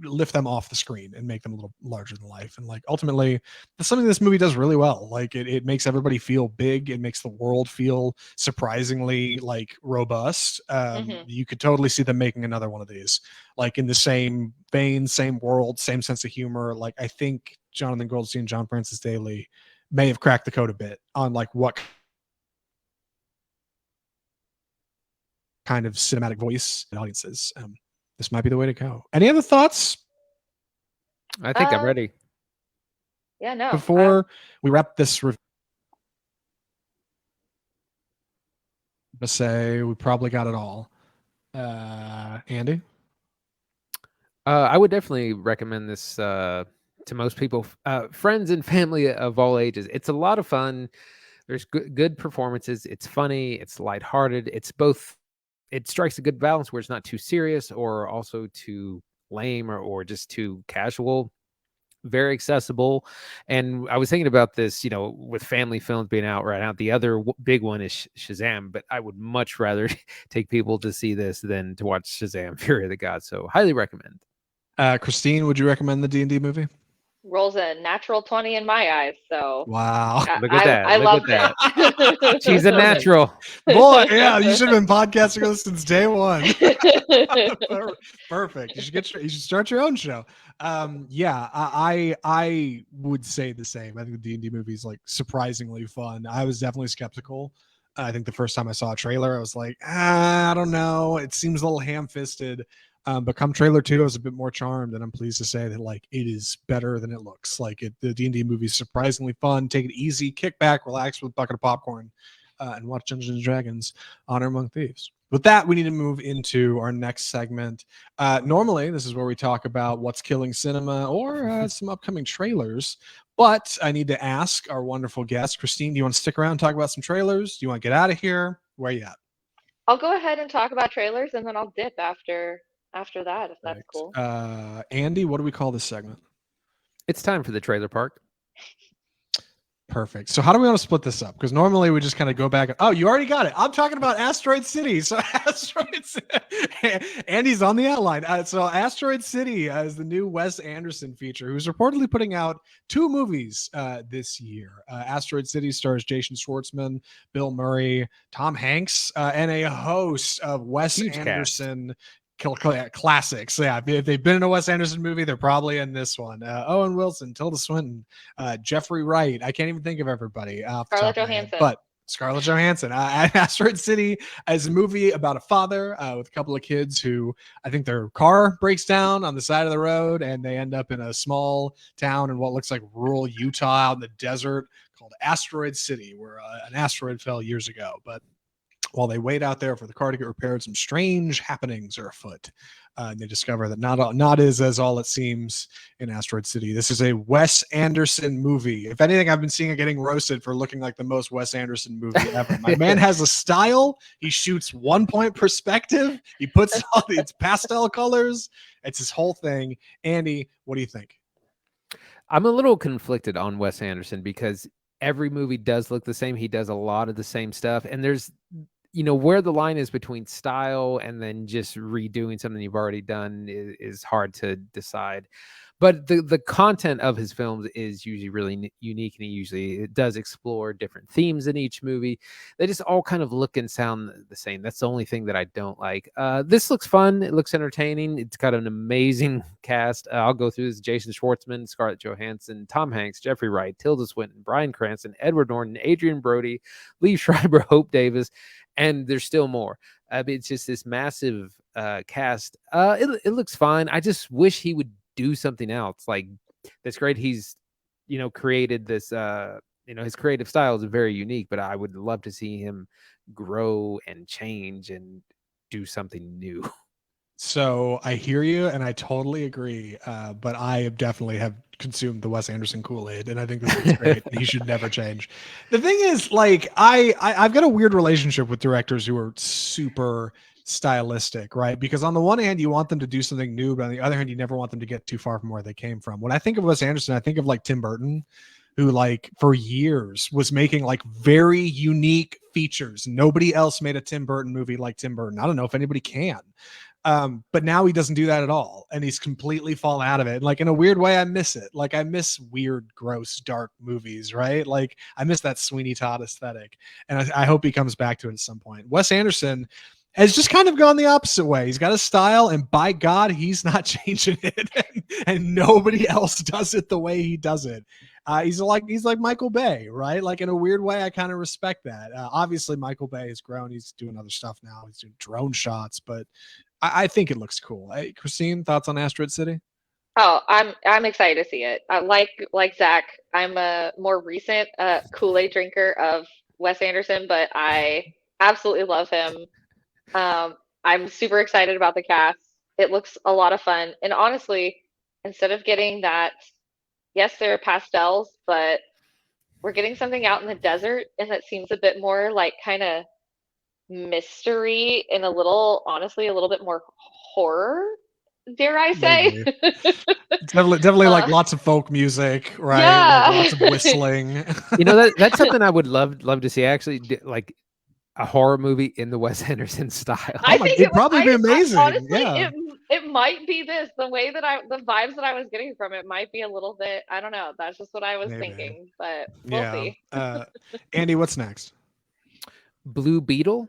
lift them off the screen and make them a little larger than life. And like ultimately that's something this movie does really well. Like it makes everybody feel big. It makes the world feel surprisingly like robust. Hmm. You could totally see them making another one of these, like in the same vein, same world, same sense of humor. Like I think Jonathan Goldstein and John Francis Daley may have cracked the code a bit on like what kind of cinematic voice and audiences. This might be the way to go. Any other thoughts I think I'm Uh, ready. yeah, no. before we wrap this review? To say we probably got it all. Andy? I would definitely recommend this to most people, friends and family of all ages. It's a lot of fun. There's good performances. It's funny. It's lighthearted. It's both. It strikes a good balance where it's not too serious or also too lame or just too casual. Very accessible. And I was thinking about this, with family films being out right now. The other big one is Shazam, but I would much rather take people to see this than to watch Shazam: Fury of the Gods. So highly recommend. Christine, would you recommend the D&D movie? Rolls a natural 20 in my eyes, so Wow. I Look at I, that. I Look at loved that. She's a it. natural. Boy, yeah, you should have been podcasting this since day one. Perfect. You should start your own show. Yeah, I would say the same. I think the D&D movie is like surprisingly fun. I was definitely skeptical. I think the first time I saw a trailer, I was like, I don't know. It seems a little ham-fisted. But come trailer 2, I was a bit more charmed, and I'm pleased to say that like it is better than it looks. Like the D&D movie is surprisingly fun. Take it easy, kick back, relax with a bucket of popcorn, and watch Dungeons and Dragons: Honor Among Thieves. With that, we need to move into our next segment. Normally, this is where we talk about what's killing cinema or some upcoming trailers. But I need to ask our wonderful guest, Christine, do you want to stick around and talk about some trailers? Do you want to get out of here? Where are you at? I'll go ahead and talk about trailers, and then I'll dip after that, if that's Perfect. cool. Andy, what do we call this segment? It's time for the trailer park. Perfect. So how do we want to split this up? Because normally we just kind of go back. Oh, you already got it. I'm talking about Asteroid City. So Asteroid City. Andy's on the outline. So Asteroid City is the new Wes Anderson feature, who's reportedly putting out 2 movies this year. Asteroid City stars Jason Schwartzman, Bill Murray, Tom Hanks, and a host of Wes Huge Anderson classics. Yeah, if they've been in a Wes Anderson movie, they're probably in this one. Owen Wilson, Tilda Swinton, Jeffrey Wright. I can't even think of everybody. Scarlett Johansson. But Scarlett Johansson. Asteroid City is a movie about a father with a couple of kids who I think their car breaks down on the side of the road and they end up in a small town in what looks like rural Utah out in the desert called Asteroid City, where an asteroid fell years ago. But while they wait out there for the car to get repaired, some strange happenings are afoot. And they discover that not is as all it seems in Asteroid City. This is a Wes Anderson movie. If anything, I've been seeing it getting roasted for looking like the most Wes Anderson movie ever. My man has a style. He shoots 1-point perspective. He puts all these pastel colors. It's his whole thing. Andy, what do you think? I'm a little conflicted on Wes Anderson because every movie does look the same. He does a lot of the same stuff. And there's, where the line is between style and then just redoing something you've already done is hard to decide. But the content of his films is usually really unique, and it does explore different themes in each movie. They just all kind of look and sound the same. That's the only thing that I don't like. This looks fun. It looks entertaining. It's got an amazing cast. I'll go through this: Jason Schwartzman, Scarlett Johansson, Tom Hanks, Jeffrey Wright, Tilda Swinton, Bryan Cranston, Edward Norton, Adrian Brody, Lee Schreiber, Hope Davis, and there's still more. It's just this massive cast. It looks fine. I just wish he would do something else. Like, that's great. He's, created this, his creative style is very unique, but I would love to see him grow and change and do something new. So I hear you, and I totally agree. But I definitely have consumed the Wes Anderson Kool-Aid, and I think this is great. He should never change. The thing is, like, I've got a weird relationship with directors who are super stylistic, right? Because on the one hand, you want them to do something new, but on the other hand, you never want them to get too far from where they came from. When I think of Wes Anderson, I think of like Tim Burton, who like for years was making like very unique features. Nobody else made a Tim Burton movie like Tim Burton. I don't know if anybody can. But now he doesn't do that at all, and he's completely fallen out of it. And like in a weird way, I miss it. Like I miss weird, gross, dark movies, right? Like I miss that Sweeney Todd aesthetic, and I hope he comes back to it at some point. Wes Anderson has just kind of gone the opposite way. He's got a style, and by God, he's not changing it, and nobody else does it the way he does it. He's like Michael Bay, right? Like in a weird way, I kind of respect that. Obviously, Michael Bay has grown. He's doing other stuff now. He's doing drone shots, but I think it looks cool. Hey, Christine, thoughts on Asteroid City? Oh, I'm excited to see it. Like Zach, I'm a more recent Kool-Aid drinker of Wes Anderson, but I absolutely love him. I'm super excited about the cast. It looks a lot of fun. And honestly, instead of getting that, yes, there are pastels, but we're getting something out in the desert, and that seems a bit more like kind of mystery and honestly, a little bit more horror, dare I say. Definitely like lots of folk music, right? Yeah. Like lots of whistling. That's something I would love to see. Actually, like a horror movie in the Wes Anderson style. I think it'd probably be amazing. Honestly, yeah. it might be this. The vibes that I was getting from it might be a little bit, I don't know. That's just what I was thinking, but we'll see. Andy, what's next? Blue Beetle.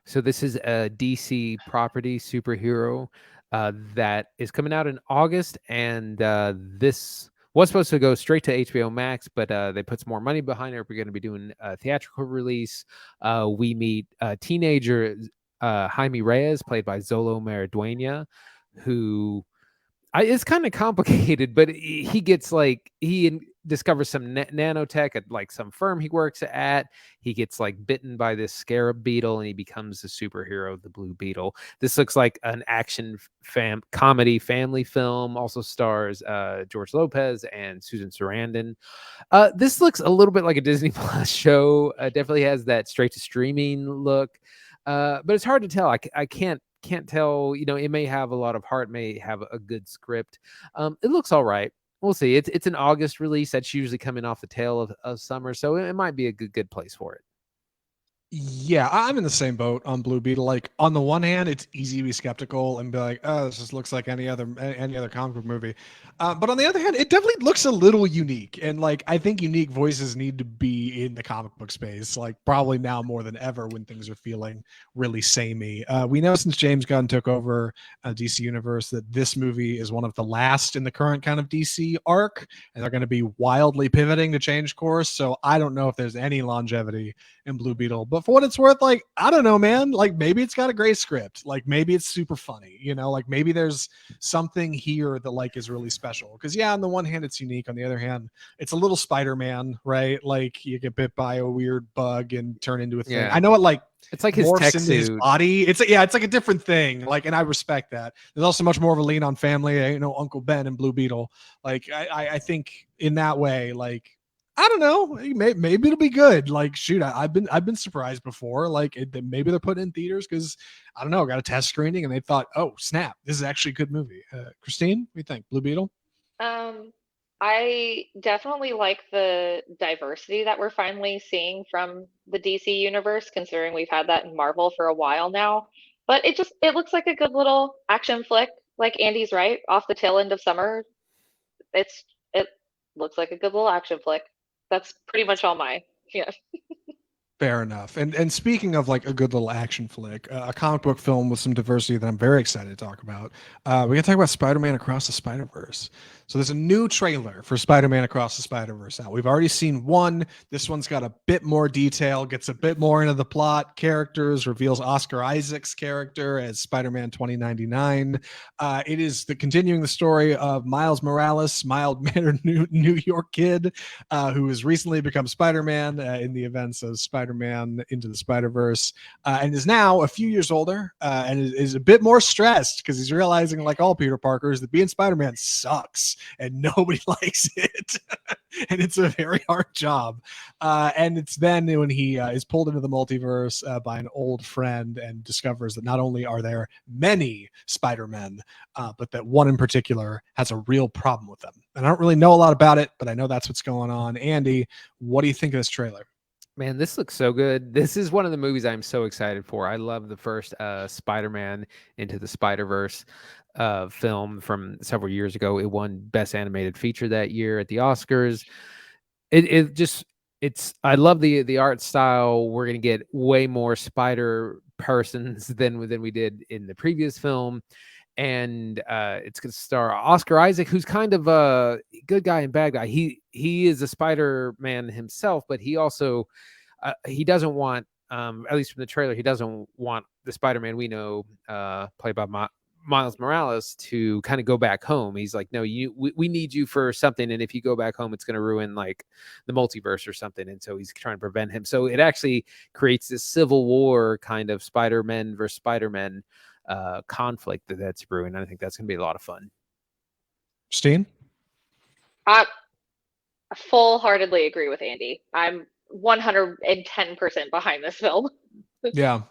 So this is a DC property superhero that is coming out in August, and this was supposed to go straight to HBO Max, but they put some more money behind it. We're going to be doing a theatrical release. We meet teenager Jaime Reyes, played by Zolo Maridueña, who it's kind of complicated, but he gets like discovers some nanotech at like some firm he works at. He gets like bitten by this scarab beetle and he becomes the superhero, the Blue Beetle. This looks like an action comedy family film. Also stars George Lopez and Susan Sarandon. This looks a little bit like a Disney Plus show. Definitely has that straight to streaming look, but it's hard to tell. I can't tell. You know, it may have a lot of heart, may have a good script. It looks all right. We'll see. It's an August release. That's usually coming off the tail of summer, so it might be a good place for it. Yeah, I'm in the same boat on Blue Beetle. Like, on the one hand, it's easy to be skeptical and be like, "Oh, this just looks like any other comic book movie." But on the other hand, it definitely looks a little unique, and like I think unique voices need to be in the comic book space, like probably now more than ever when things are feeling really samey. We know since James Gunn took over DC Universe that this movie is one of the last in the current kind of DC arc, and they're going to be wildly pivoting to change course. So I don't know if there's any longevity in Blue Beetle. But for what it's worth, like, I don't know, man. Like, maybe it's got a great script. Like, maybe it's super funny, you know, like maybe there's something here that like is really special. Because yeah, on the one hand, it's unique. On the other hand, it's a little Spider-Man, right? Like you get bit by a weird bug and turn into a thing. Yeah. I know it like it's like his morphs tech into suit. his body. It's like a different thing. Like, and I respect that. There's also much more of a lean on family. You know, Uncle Ben and Blue Beetle. Like, I think in that way, like, I don't know. Maybe it'll be good. Like, shoot, I've been surprised before. Like, maybe they're putting in theaters because I don't know, got a test screening and they thought, oh snap, this is actually a good movie. Christine, what do you think? Blue Beetle? I definitely like the diversity that we're finally seeing from the DC universe, considering we've had that in Marvel for a while now. But it looks like a good little action flick. Like Andy's right, off the tail end of summer, it looks like a good little action flick. That's pretty much all my yeah. Fair enough. And speaking of like a good little action flick, a comic book film with some diversity that I'm very excited to talk about. We're gonna talk about Spider-Man Across the Spider-Verse. So there's a new trailer for Spider-Man Across the Spider-Verse out. We've already seen one. This one's got a bit more detail, gets a bit more into the plot, characters, reveals Oscar Isaac's character as Spider-Man 2099. It is continuing the story of Miles Morales, mild-mannered New York kid who has recently become Spider-Man in the events of Spider-Man Into the Spider-Verse, and is now a few years older and is a bit more stressed because he's realizing, like all Peter Parkers, that being Spider-Man sucks and nobody likes it. And it's a very hard job. And it's then when he is pulled into the multiverse by an old friend and discovers that not only are there many Spider-Men, but that one in particular has a real problem with them. And I don't really know a lot about it, but I know that's what's going on. Andy, what do you think of this trailer? Man, this looks so good. This is one of the movies I'm so excited for. I love the first Spider-Man Into the Spider-Verse film from several years ago. It won Best Animated Feature that year at the Oscars. I love the art style. We're gonna get way more spider persons than we did in the previous film. And it's going to star Oscar Isaac, who's kind of a good guy and bad guy. He is a Spider-Man himself, but he also he doesn't want, at least from the trailer, he doesn't want the Spider-Man we know, played by Miles Morales, to kind of go back home. He's like, no, we need you for something, and if you go back home, it's going to ruin like the multiverse or something. And so he's trying to prevent him. So it actually creates this civil war kind of Spider-Man versus Spider-Man conflict that's brewing. I think that's gonna be a lot of fun. Steen? I full-heartedly agree with Andy. I'm 110% behind this film. Yeah,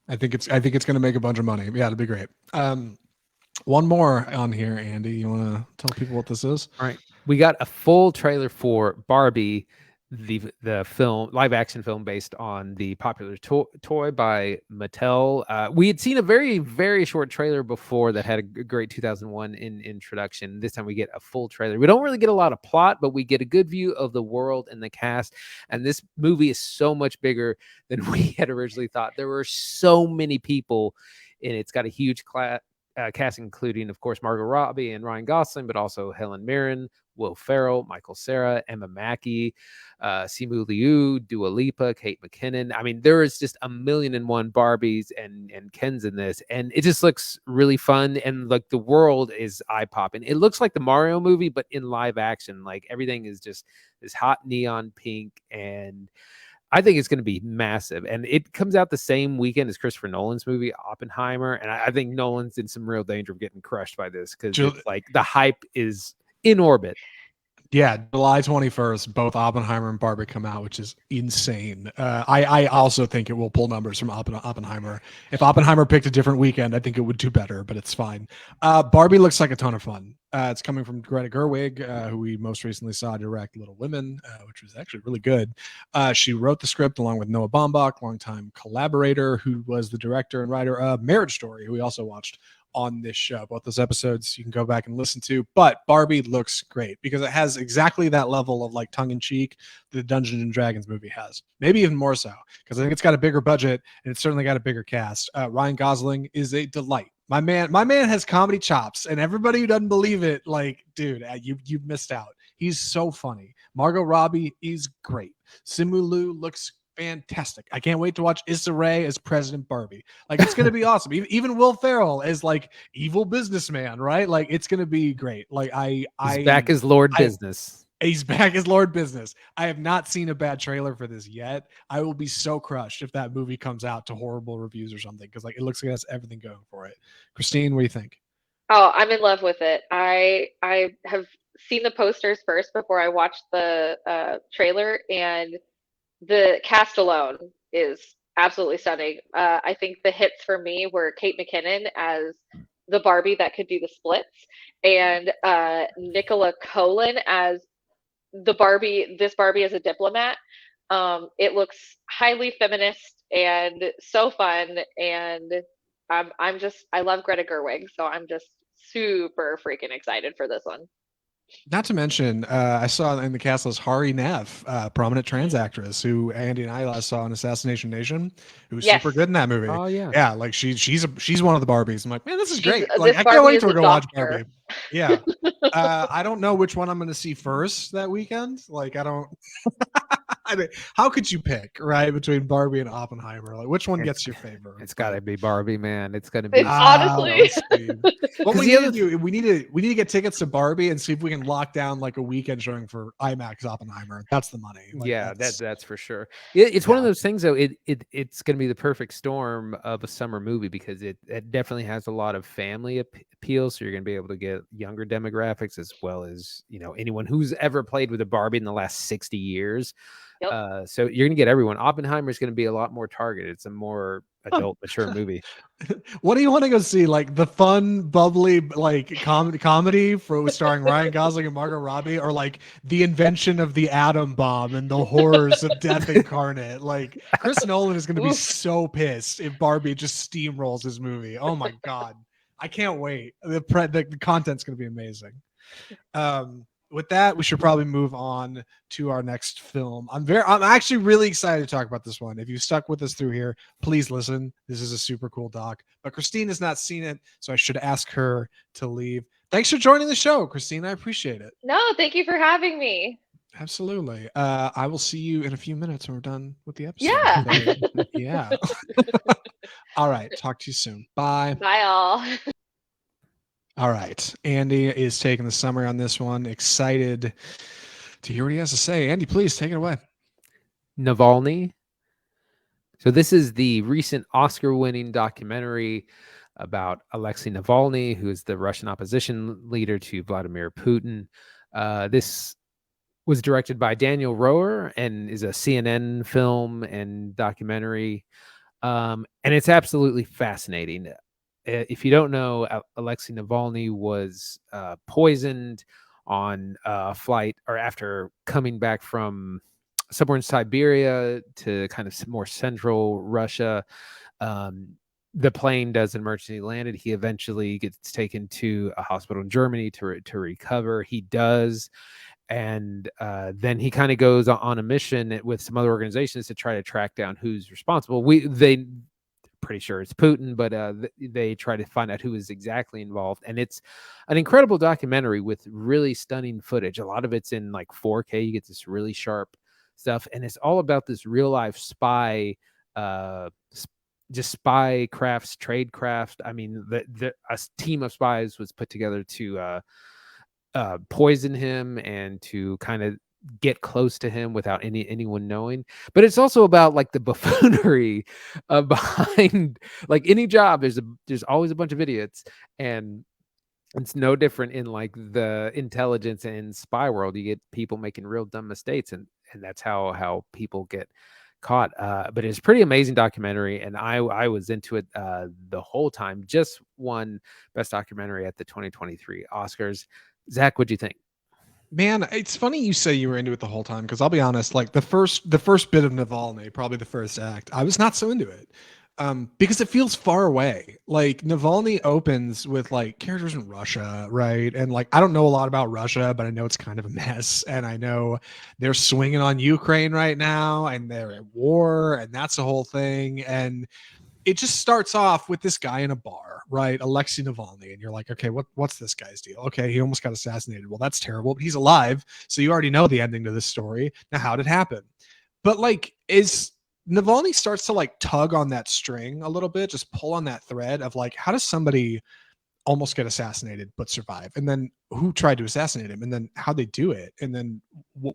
I think it's going to make a bunch of money. Yeah, it'll be great. One more on here, Andy. You want to tell people what this is? All right, we got a full trailer for Barbie, the film, live action film based on the popular toy by Mattel. We had seen a very, very short trailer before that had a great 2001 introduction. This time we get a full trailer. We don't really get a lot of plot, but we get a good view of the world and the cast. And this movie is so much bigger than we had originally thought. There were so many people in it. It's got a huge cast, including, of course, Margot Robbie and Ryan Gosling, but also Helen Mirren, Will Ferrell, Michael Cera, Emma Mackey, Simu Liu, Dua Lipa, Kate McKinnon. I mean, there is just 1,000,001 Barbies and Kens in this, and it just looks really fun. And like the world is eye popping. It looks like the Mario movie, but in live action. Like everything is just this hot neon pink, and I think it's going to be massive. And it comes out the same weekend as Christopher Nolan's movie Oppenheimer, and I think Nolan's in some real danger of getting crushed by this because like the hype is in orbit. Yeah, July 21st, both Oppenheimer and Barbie come out, which is insane. I also think it will pull numbers from Oppenheimer. If Oppenheimer picked a different weekend, I think it would do better, but it's fine. Barbie looks like a ton of fun. It's coming from Greta Gerwig, who we most recently saw direct Little Women, which was actually really good. She wrote the script along with Noah Baumbach, longtime collaborator, who was the director and writer of Marriage Story, who we also watched on this show. Both those episodes you can go back and listen to, but Barbie looks great because it has exactly that level of like tongue-in-cheek that the Dungeons and Dragons movie has, maybe even more so, because I think it's got a bigger budget and it's certainly got a bigger cast. Ryan Gosling is a delight. My man has comedy chops, and everybody who doesn't believe it, like, dude, you missed out. He's so funny. Margot Robbie is great. Simu Liu looks fantastic. I can't wait to watch Issa Rae as President Barbie. Like, it's going to be awesome. Even Will Ferrell as like evil businessman, right? Like, it's going to be great. Like, He's back as Lord Business. He's back as Lord Business. I have not seen a bad trailer for this yet. I will be so crushed if that movie comes out to horrible reviews or something, because like it looks like it has everything going for it. Christine, what do you think? Oh, I'm in love with it. I have seen the posters first before I watched the trailer, and the cast alone is absolutely stunning. I think the hits for me were Kate McKinnon as the Barbie that could do the splits, and Nicola Colin as this Barbie as a diplomat. It looks highly feminist and so fun, and I love Greta Gerwig, so I'm just super freaking excited for this one. Not to mention, I saw in the cast list Hari Neff, prominent trans actress who Andy and I last saw in Assassination Nation, who was super good in that movie. Oh yeah, yeah, like she's one of the Barbies. I'm like, man, this is great. Like, I Barbie can't wait to go watch doctor. Barbie. Yeah, I don't know which one I'm going to see first that weekend. Like, I don't. I mean, how could you pick right between Barbie and Oppenheimer? Like, which one gets your favor? It's got to be Barbie, man. It's going to be honestly. What we need to do, we need to get tickets to Barbie and see if we can lock down like a weekend showing for IMAX Oppenheimer. That's the money. Like, yeah, that's for sure. It's one of those things though. It's going to be the perfect storm of a summer movie because it definitely has a lot of family appeal. So you're going to be able to get younger demographics as well as anyone who's ever played with a Barbie in the last 60 years. Yep. So you're gonna get everyone. Oppenheimer is gonna be a lot more targeted. It's a more adult, mature movie. What do you want to go see? Like the fun, bubbly, like comedy for starring Ryan Gosling and Margot Robbie, or like the invention of the atom bomb and the horrors of death incarnate? Like Chris Nolan is going to be so pissed if Barbie just steamrolls his movie. Oh my god, I can't wait. The content's going to be amazing. With that, we should probably move on to our next film. I'm actually really excited to talk about this one. If you stuck with us through here, please listen. This is a super cool doc. But Christine has not seen it, so I should ask her to leave. Thanks for joining the show, Christine. I appreciate it. No, thank you for having me. Absolutely. I will see you in a few minutes when we're done with the episode. Yeah. So, yeah. All right. Talk to you soon. Bye. Bye, all. All right. Andy is taking the summary on this one. Excited to hear what he has to say. Andy, please take it away. Navalny. So this is the recent Oscar-winning documentary about Alexei Navalny, who is the Russian opposition leader to Vladimir Putin. This was directed by Daniel Rosen and is a CNN film and documentary. And it's absolutely fascinating. If you don't know, Alexei Navalny was poisoned on a flight or after coming back from somewhere in Siberia to kind of more central Russia. The plane does emergency landed. He eventually gets taken to a hospital in Germany to recover. He does. And then he kind of goes on a mission with some other organizations to try to track down who's responsible. pretty sure it's Putin, but they try to find out who is exactly involved. And it's an incredible documentary with really stunning footage. A lot of it's in like 4K. You get this really sharp stuff, and it's all about this real life spy, just spy crafts, trade craft. I mean, a team of spies was put together to poison him and to kind of get close to him without anyone knowing. But it's also about like the buffoonery behind like any job. There's always a bunch of idiots, and it's no different in like the intelligence and spy world. You get people making real dumb mistakes, and that's how people get caught. But it's a pretty amazing documentary, and I was into it the whole time. Just won best documentary at the 2023 Oscars. Zach, what'd you think? Man, it's funny you say you were into it the whole time, because I'll be honest, like the first bit of Navalny, probably the first act, I was not so into it. Because it feels far away. Like Navalny opens with like characters in Russia, right? And like I don't know a lot about Russia, but I know it's kind of a mess, and I know they're swinging on Ukraine right now, and they're at war, and that's the whole thing. And it just starts off with this guy in a bar, right? Alexei Navalny. And you're like, okay, what's this guy's deal? Okay, he almost got assassinated. Well, that's terrible, but he's alive. So you already know the ending to this story. Now, how did it happen? But like, is Navalny starts to like tug on that string a little bit, just pull on that thread of like, how does somebody almost get assassinated but survive? And then who tried to assassinate him? And then how they do it? And then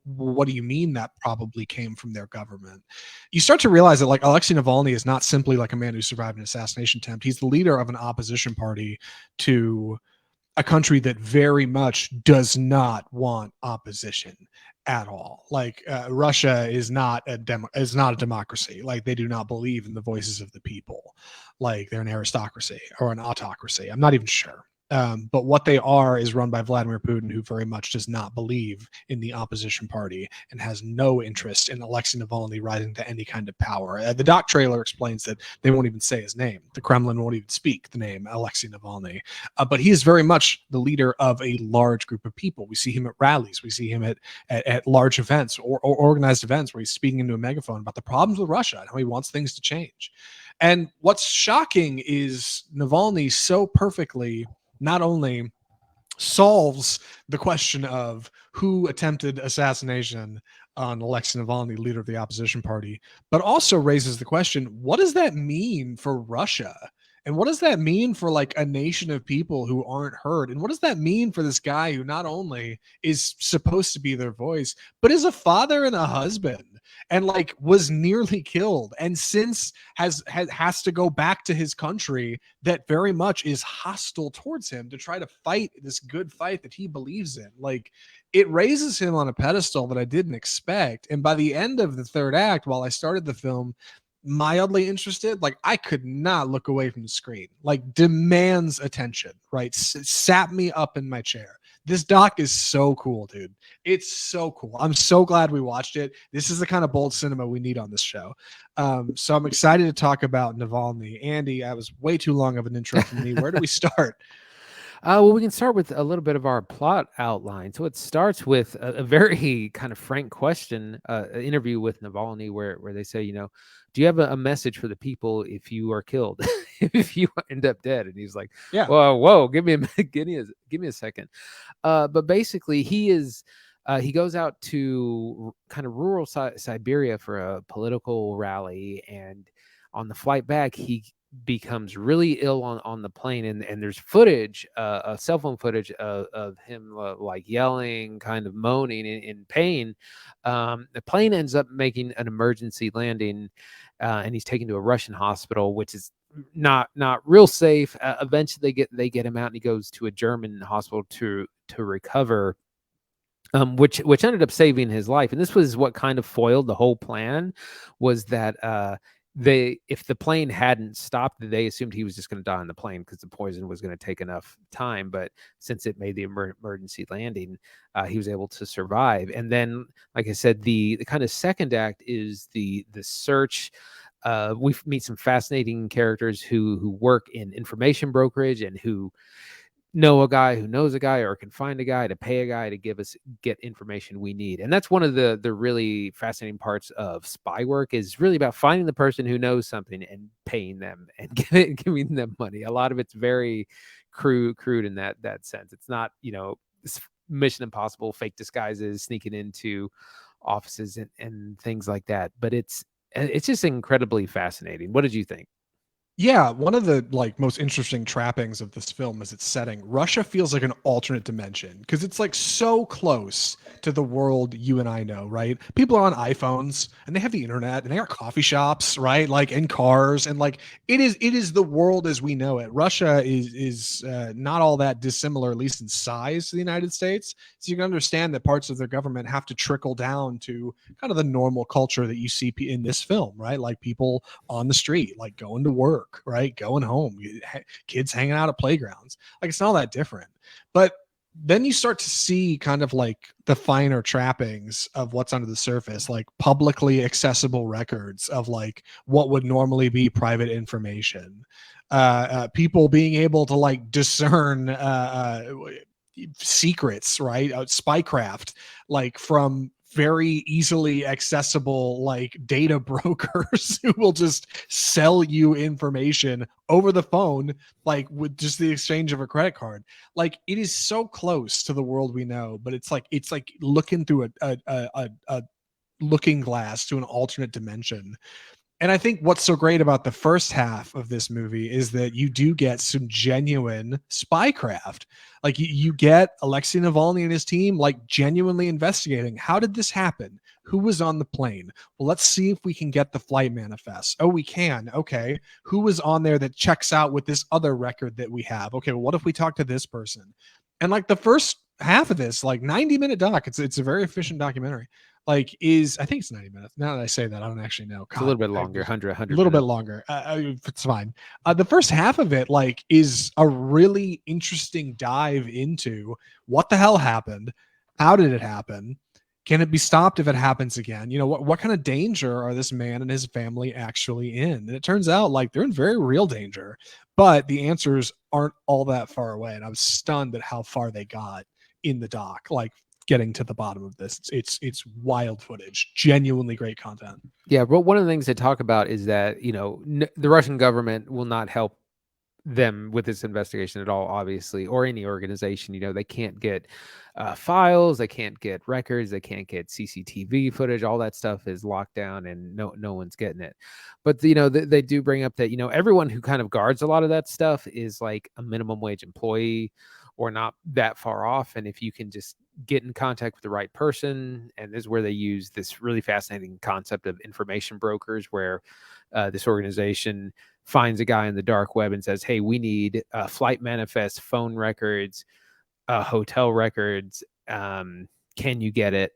what do you mean that probably came from their government? You start to realize that like Alexei Navalny is not simply like a man who survived an assassination attempt. He's the leader of an opposition party to a country that very much does not want opposition at all. Like Russia is not a democracy. Like they do not believe in the voices of the people. Like they're an aristocracy or an autocracy. I'm not even sure. But what they are is run by Vladimir Putin, who very much does not believe in the opposition party and has no interest in Alexei Navalny rising to any kind of power. The doc trailer explains that they won't even say his name. The Kremlin won't even speak the name Alexei Navalny. But he is very much the leader of a large group of people. We see him at rallies. We see him at large events or organized events where he's speaking into a megaphone about the problems with Russia and how he wants things to change. And what's shocking is Navalny so perfectly not only solves the question of who attempted assassination on Alexei Navalny, leader of the opposition party, but also raises the question, what does that mean for Russia? And what does that mean for like a nation of people who aren't heard? And what does that mean for this guy who not only is supposed to be their voice, but is a father and a husband, and like was nearly killed, and since has to go back to his country that very much is hostile towards him to try to fight this good fight that he believes in? Like, it raises him on a pedestal that I didn't expect. And by the end of the third act, while I started the film mildly interested, like I could not look away from the screen, like demands attention, right? Sat me up in my chair. This doc is so cool, dude. It's so cool. I'm so glad we watched it. This is the kind of bold cinema we need on this show. So I'm excited to talk about Navalny. Andy, I was way too long of an intro for me. Where do we start? Well, we can start with a little bit of our plot outline. So it starts with a very kind of frank question, an interview with Navalny, where they say, do you have a message for the people if you are killed, if you end up dead? And he's like, Yeah. whoa, give me a second. But basically, he goes out to kind of rural Siberia for a political rally, and on the flight back, he becomes really ill on the plane, and there's footage, cell phone footage of him like yelling, kind of moaning in pain. The plane ends up making an emergency landing, and he's taken to a Russian hospital, which is not real safe. Eventually they get him out, and he goes to a German hospital to recover, which ended up saving his life. And this was what kind of foiled the whole plan, was that if the plane hadn't stopped, they assumed he was just going to die on the plane because the poison was going to take enough time. But since it made the emergency landing, he was able to survive. And then, like I said, the kind of second act is the search. We meet some fascinating characters who work in information brokerage and who know a guy who knows a guy or can find a guy to pay a guy to get information we need. And that's one of the really fascinating parts of spy work, is really about finding the person who knows something and paying them and giving them money. A lot of it's very crude in that sense. It's not, Mission Impossible fake disguises, sneaking into offices and things like that, but it's just incredibly fascinating. What did you think? Yeah, one of the most interesting trappings of this film is its setting. Russia feels like an alternate dimension because it's like so close to the world you and I know, right? People are on iPhones and they have the internet and they got coffee shops, right? Like in cars, and like it is the world as we know it. Russia is not all that dissimilar, at least in size, to the United States. So you can understand that parts of their government have to trickle down to kind of the normal culture that you see in this film, right? Like people on the street, like going to work, right? Going home, kids hanging out at playgrounds. Like it's not all that different. But then you start to see kind of like the finer trappings of what's under the surface, like publicly accessible records of like what would normally be private information. People being able to like discern secrets, right? Spycraft, like from very easily accessible like data brokers who will just sell you information over the phone, like with just the exchange of a credit card. Like it is so close to the world we know, but it's like looking through a looking glass to an alternate dimension. And I think what's so great about the first half of this movie is that you do get some genuine spycraft. Like you get Alexei Navalny and his team like genuinely investigating. How did this happen? Who was on the plane? Well, let's see if we can get the flight manifest. Oh, we can. Okay. Who was on there that checks out with this other record that we have? Okay. Well, what if we talk to this person? And like the first half of this, like 90-minute doc, it's a very efficient documentary. Like I think it's 90 minutes. Now that I say that, I don't actually know. It's a little bit longer, 100 a little bit minutes. longer. It's fine. The first half of it like is a really interesting dive into what the hell happened, how did it happen, can it be stopped if it happens again? What kind of danger are this man and his family actually in? And it turns out like they're in very real danger, but the answers aren't all that far away. And I was stunned at how far they got in the doc. Like getting to the bottom of this. It's wild footage, genuinely great content. Yeah, but one of the things they talk about is that, the Russian government will not help them with this investigation at all, obviously, or any organization. They can't get files, they can't get records, they can't get CCTV footage. All that stuff is locked down and no one's getting it. But, they do bring up that, everyone who kind of guards a lot of that stuff is like a minimum wage employee or not that far off. And if you can just get in contact with the right person, and this is where they use this really fascinating concept of information brokers, where this organization finds a guy in the dark web and says, hey, we need flight manifest, phone records, hotel records. Can you get it?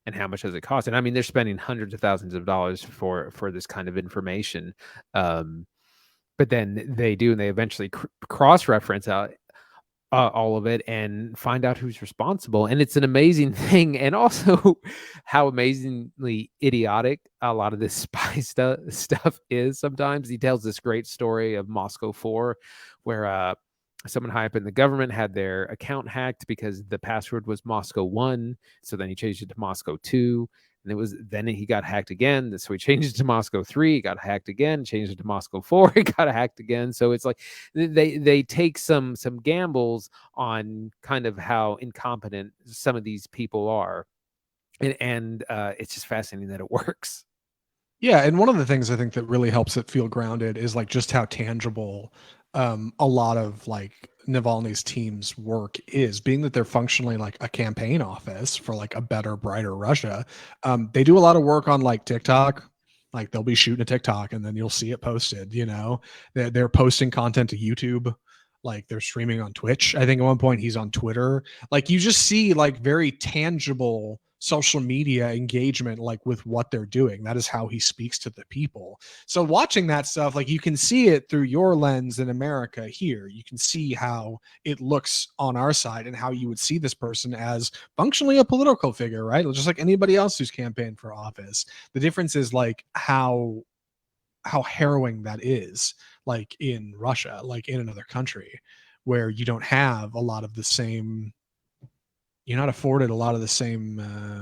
And how much does it cost? And I mean, they're spending hundreds of thousands of dollars for this kind of information. But then they do, and they eventually cross-reference out all of it and find out who's responsible. And it's an amazing thing. And also how amazingly idiotic a lot of this spy stuff is. Sometimes he tells this great story of Moscow 4, where someone high up in the government had their account hacked because the password was Moscow 1. So then he changed it to Moscow 2. And then he got hacked again. So he changed it to Moscow 3, he got hacked again, changed it to Moscow 4, he got hacked again. So it's like they take some gambles on kind of how incompetent some of these people are. And it's just fascinating that it works. Yeah, and one of the things I think that really helps it feel grounded is like just how tangible a lot of like Navalny's team's work is, being that they're functionally like a campaign office for like a better, brighter Russia. They do a lot of work on like TikTok. Like they'll be shooting a TikTok and then you'll see it posted. They're posting content to YouTube. Like they're streaming on Twitch. I think at one point he's on Twitter. Like you just see like very tangible social media engagement, like with what they're doing. That is how he speaks to the people. So watching that stuff, like you can see it through your lens in America here. You can see how it looks on our side and how you would see this person as functionally a political figure, right? Just like anybody else who's campaigned for office. The difference is like how harrowing that is, like in Russia, like in another country, where you don't have a lot of the same, you're not afforded a lot of the same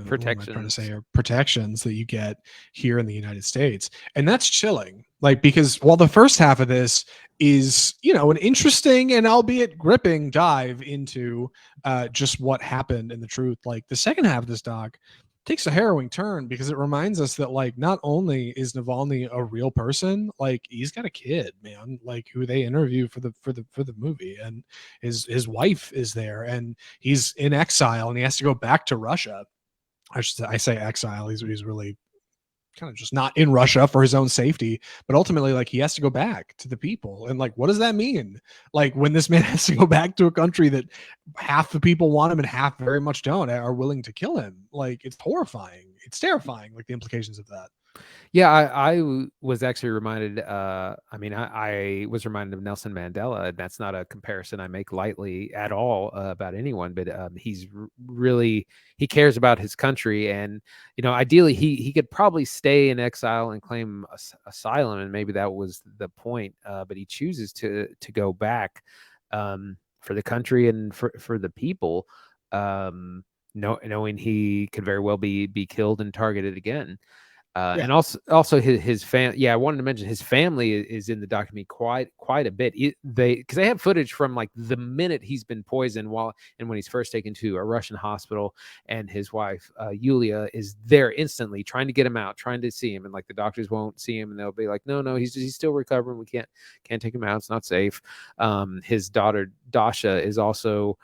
what am I trying to say, or protections that you get here in the United States. And that's chilling. Like, because while the first half of this is, you know, an interesting and albeit gripping dive into just what happened and the truth, like the second half of this doc takes a harrowing turn because it reminds us that, like, not only is Navalny a real person, like he's got a kid, man, like who they interview for the movie, and his wife is there, and he's in exile and he has to go back to Russia. I say exile. He's really kind of just not in Russia for his own safety, but ultimately, like, he has to go back to the people. And like, what does that mean? Like, when this man has to go back to a country that half the people want him and half very much don't, are willing to kill him. Like, it's horrifying. It's terrifying. Like the implications of that. Yeah, was actually reminded. I was reminded of Nelson Mandela, and that's not a comparison I make lightly at all about anyone. But he's really, he cares about his country, and ideally he could probably stay in exile and claim asylum, and maybe that was the point. But he chooses to go back for the country and for the people, knowing he could very well be killed and targeted again. And also his family. Yeah, I wanted to mention his family is in the documentary quite a bit. Because they have footage from like the minute he's been poisoned when he's first taken to a Russian hospital, and his wife Yulia is there instantly trying to get him out, trying to see him, and like the doctors won't see him, and they'll be like, no, he's still recovering. We can't take him out. It's not safe. His daughter Dasha is also.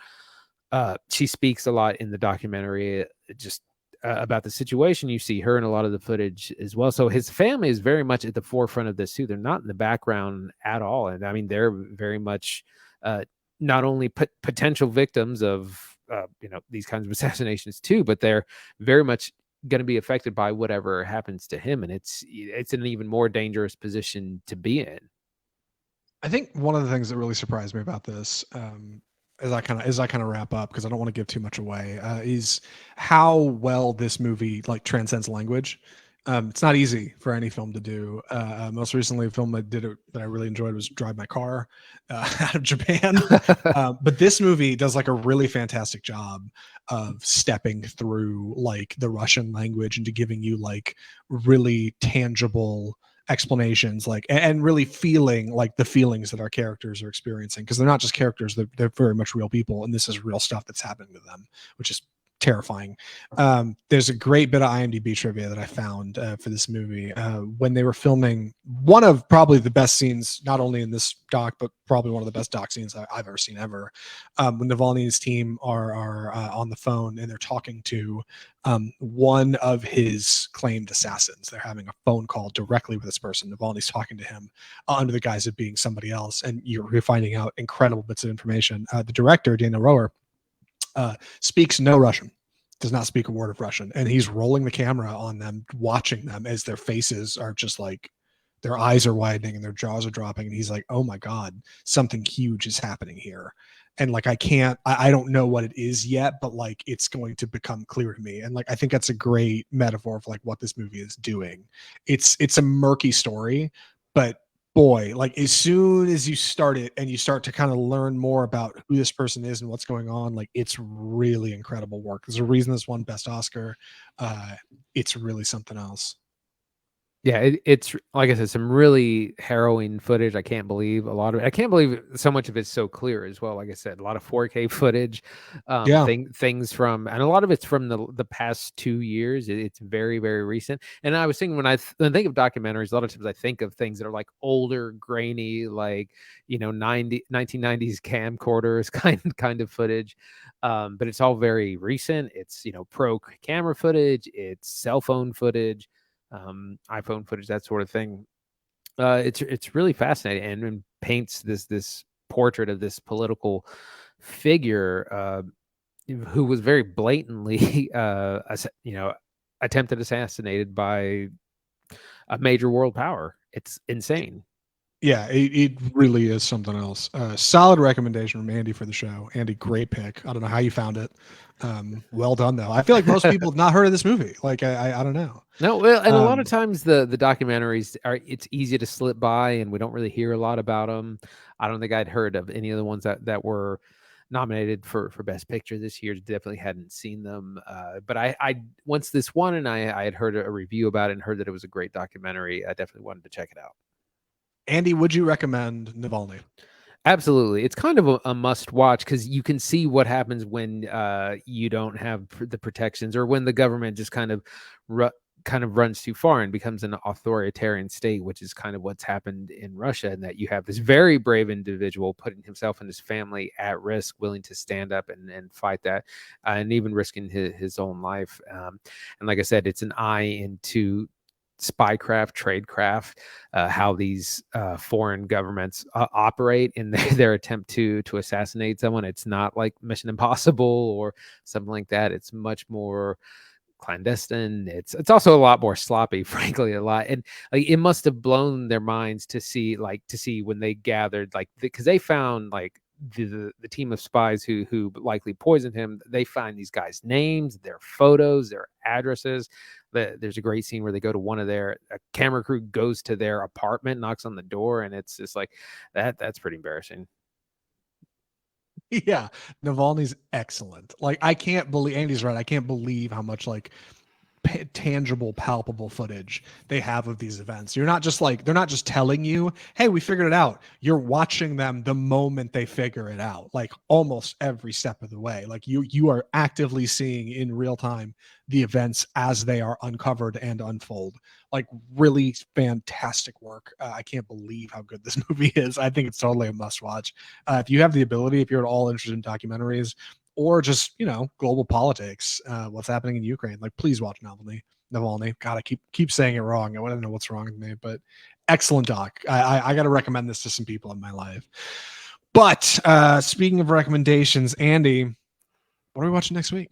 She speaks a lot in the documentary. Just about the situation. You see her in a lot of the footage as well. So his family is very much at the forefront of this too. They're not in the background at all. And I mean, they're very much not only potential victims of these kinds of assassinations too, but they're very much going to be affected by whatever happens to him. And it's an even more dangerous position to be in. I think one of the things that really surprised me about this, as I kind of wrap up, because I don't want to give too much away, is how well this movie like transcends language. It's not easy for any film to do. Most recently, a film that I really enjoyed was Drive My Car out of Japan. But this movie does like a really fantastic job of stepping through like the Russian language into giving you like really tangible explanations, like, and really feeling like the feelings that our characters are experiencing, because they're not just characters, they're very much real people, and this is real stuff that's happening to them, which is terrifying. There's a great bit of IMDb trivia that I found for this movie. When they were filming one of probably the best scenes, not only in this doc, but probably one of the best doc scenes I've ever seen ever, when Navalny and his team are on the phone and they're talking to one of his claimed assassins. They're having a phone call directly with this person. Navalny's talking to him under the guise of being somebody else, and you're finding out incredible bits of information. The director, Daniel Rosen, speaks no Russian, does not speak a word of Russian, and he's rolling the camera on them, watching them as their faces are just like, their eyes are widening and their jaws are dropping, and he's like, oh my God, something huge is happening here. And like, I don't know what it is yet, but like, it's going to become clear to me. And like, I think that's a great metaphor of like what this movie is doing. It's a murky story, but boy, like as soon as you start it and you start to kind of learn more about who this person is and what's going on, like it's really incredible work. There's a reason this won Best Oscar. It's really something else. Yeah, it's like I said, some really harrowing footage. I can't believe I can't believe so much of it's so clear as well. Like I said, a lot of 4K footage, things from, and a lot of it's from the past 2 years. It's very, very recent. And I was thinking when I think of documentaries, a lot of times I think of things that are like older, grainy, like 1990s camcorders kind of footage. But it's all very recent. It's pro camera footage, it's cell phone footage. iPhone footage, that sort of thing. It's really fascinating, and paints this portrait of this political figure who was very blatantly attempted assassinated by a major world power. It's insane. Yeah, it really is something else. Solid recommendation from Andy for the show. Andy, great pick. I don't know how you found it. Well done though. I feel like most people have not heard of this movie. Like I don't know. No, well, and a lot of Um, times the documentaries are it's easy to slip by, and we don't really hear a lot about them. I don't think I'd heard of any of the ones that were nominated for Best Picture this year. Definitely hadn't seen them, but I once this one, and I had heard a review about it and heard that it was a great documentary. I definitely wanted to check it out. Andy, would you recommend Navalny? Absolutely. It's kind of a must watch because you can see what happens when you don't have the protections, or when the government just kind of runs too far and becomes an authoritarian state, which is kind of what's happened in Russia. And that you have this very brave individual putting himself and his family at risk, willing to stand up and fight that, and even risking his own life. And like I said, it's an eye into spycraft, tradecraft, how these foreign governments operate in their attempt to assassinate someone. It's not like Mission Impossible or something like that. It's much more clandestine. It's also a lot more sloppy, frankly, a lot. And like it must have blown their minds to see when they gathered, like, because they found like the team of spies who likely poisoned him. They find these guys' names, their photos, their addresses. There's a great scene where they go to a camera crew goes to their apartment, knocks on the door, and it's just like that's pretty embarrassing. Yeah, Navalny's excellent. Like I can't believe Andy's right. I can't believe how much like tangible, palpable footage they have of these events. You're not just like, they're not just telling you, hey, we figured it out. You're watching them the moment they figure it out, like almost every step of the way. Like you are actively seeing in real time the events as they are uncovered and unfold. Like really fantastic work. I can't believe how good this movie is. I think it's totally a must watch. If you have the ability, if you're at all interested in documentaries, or just global politics, what's happening in Ukraine. Like, please watch Navalny. God, I keep saying it wrong. I don't know what's wrong with me, but excellent doc. I got to recommend this to some people in my life. But speaking of recommendations, Andy, what are we watching next week?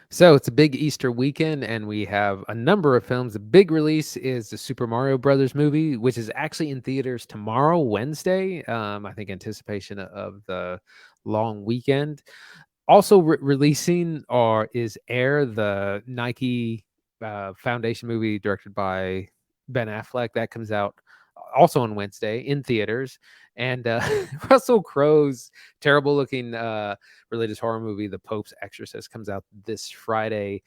So it's a big Easter weekend, and we have a number of films. The big release is the Super Mario Brothers movie, which is actually in theaters tomorrow, Wednesday. I think anticipation of the long weekend. Also releasing is Air, the Nike Foundation movie directed by Ben Affleck. That comes out also on Wednesday in theaters. And Russell Crowe's terrible looking religious horror movie, The Pope's Exorcist, comes out this Friday.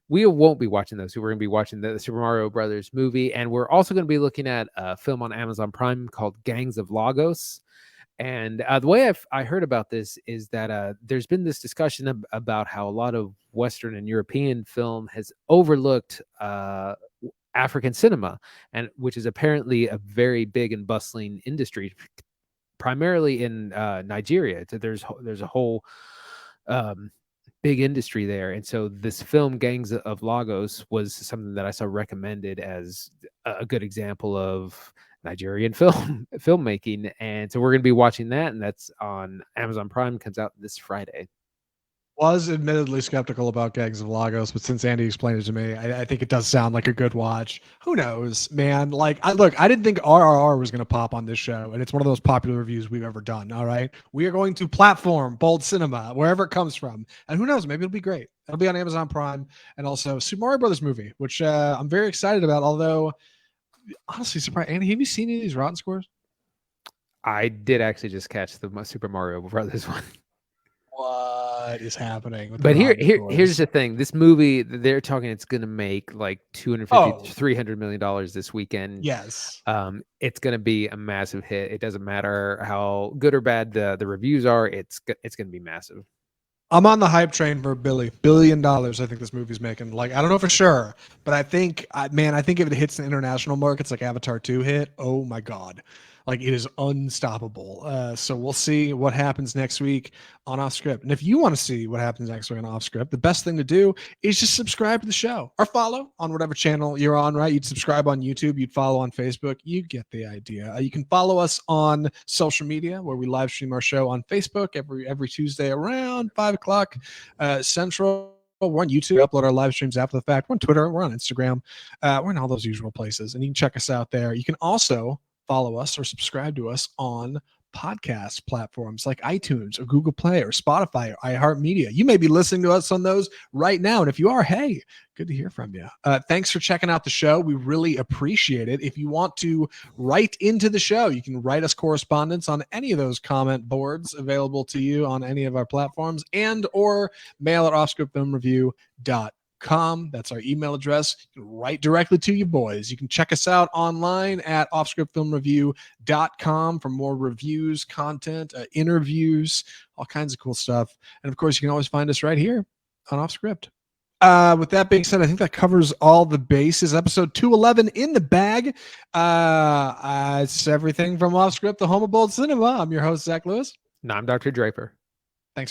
We won't be watching those. We're going to be watching the Super Mario Brothers movie. And we're also going to be looking at a film on Amazon Prime called Gangs of Lagos. And the way I heard about this is that there's been this discussion about how a lot of Western and European film has overlooked African cinema, and which is apparently a very big and bustling industry, primarily in Nigeria. There's a whole big industry there. And so this film, Gangs of Lagos, was something that I saw recommended as a good example of Nigerian filmmaking. And so we're going to be watching that, and that's on Amazon Prime. Comes out this Friday. Was admittedly skeptical about Gangs of Lagos, but since Andy explained it to me, I think it does sound like a good watch. Who knows, man? Like, I didn't think RRR was going to pop on this show, and it's one of those popular reviews we've ever done. All right, we are going to platform Bold Cinema wherever it comes from, and who knows? Maybe it'll be great. It'll be on Amazon Prime, and also Super Mario Brothers movie, which I'm very excited about. Although, honestly, surprised. Andy, have you seen any of these Rotten scores? I did actually just catch the Super Mario Brothers one. What is happening with But the here's the thing. This movie, they're talking it's going to make like 250 to 300 million dollars this weekend. Yes. It's going to be a massive hit. It doesn't matter how good or bad the reviews are. It's going to be massive. I'm on the hype train for $1 billion. I think this movie's making. Like, I don't know for sure, but I think if it hits the international markets like Avatar 2 hit, oh my God. Like, it is unstoppable. So we'll see what happens next week on Off Script. And if you want to see what happens next week on Off Script, the best thing to do is just subscribe to the show or follow on whatever channel you're on, right? You'd subscribe on YouTube, you'd follow on Facebook. You get the idea. You can follow us on social media where we live stream our show on Facebook every Tuesday around 5 o'clock Central. we're on YouTube. We upload our live streams after the fact. We're on Twitter. We're on Instagram. We're in all those usual places, and you can check us out there. You can also follow us or subscribe to us on podcast platforms like iTunes or Google Play or Spotify or iHeartMedia. You may be listening to us on those right now. And if you are, hey, good to hear from you. Thanks for checking out the show. We really appreciate it. If you want to write into the show, you can write us correspondence on any of those comment boards available to you on any of our platforms, and or mail at offscriptfilmreview.com. That's our email address. You can write directly to you boys. You can check us out online at offscriptfilmreview.com for more reviews, content, interviews, all kinds of cool stuff. And of course, you can always find us right here on Offscript. With that being said, I think that covers all the bases. Episode 211 in the bag. It's everything from Offscript, the home of bold cinema. I'm your host, Zach Lewis. No, I'm Dr. Draper. Thanks for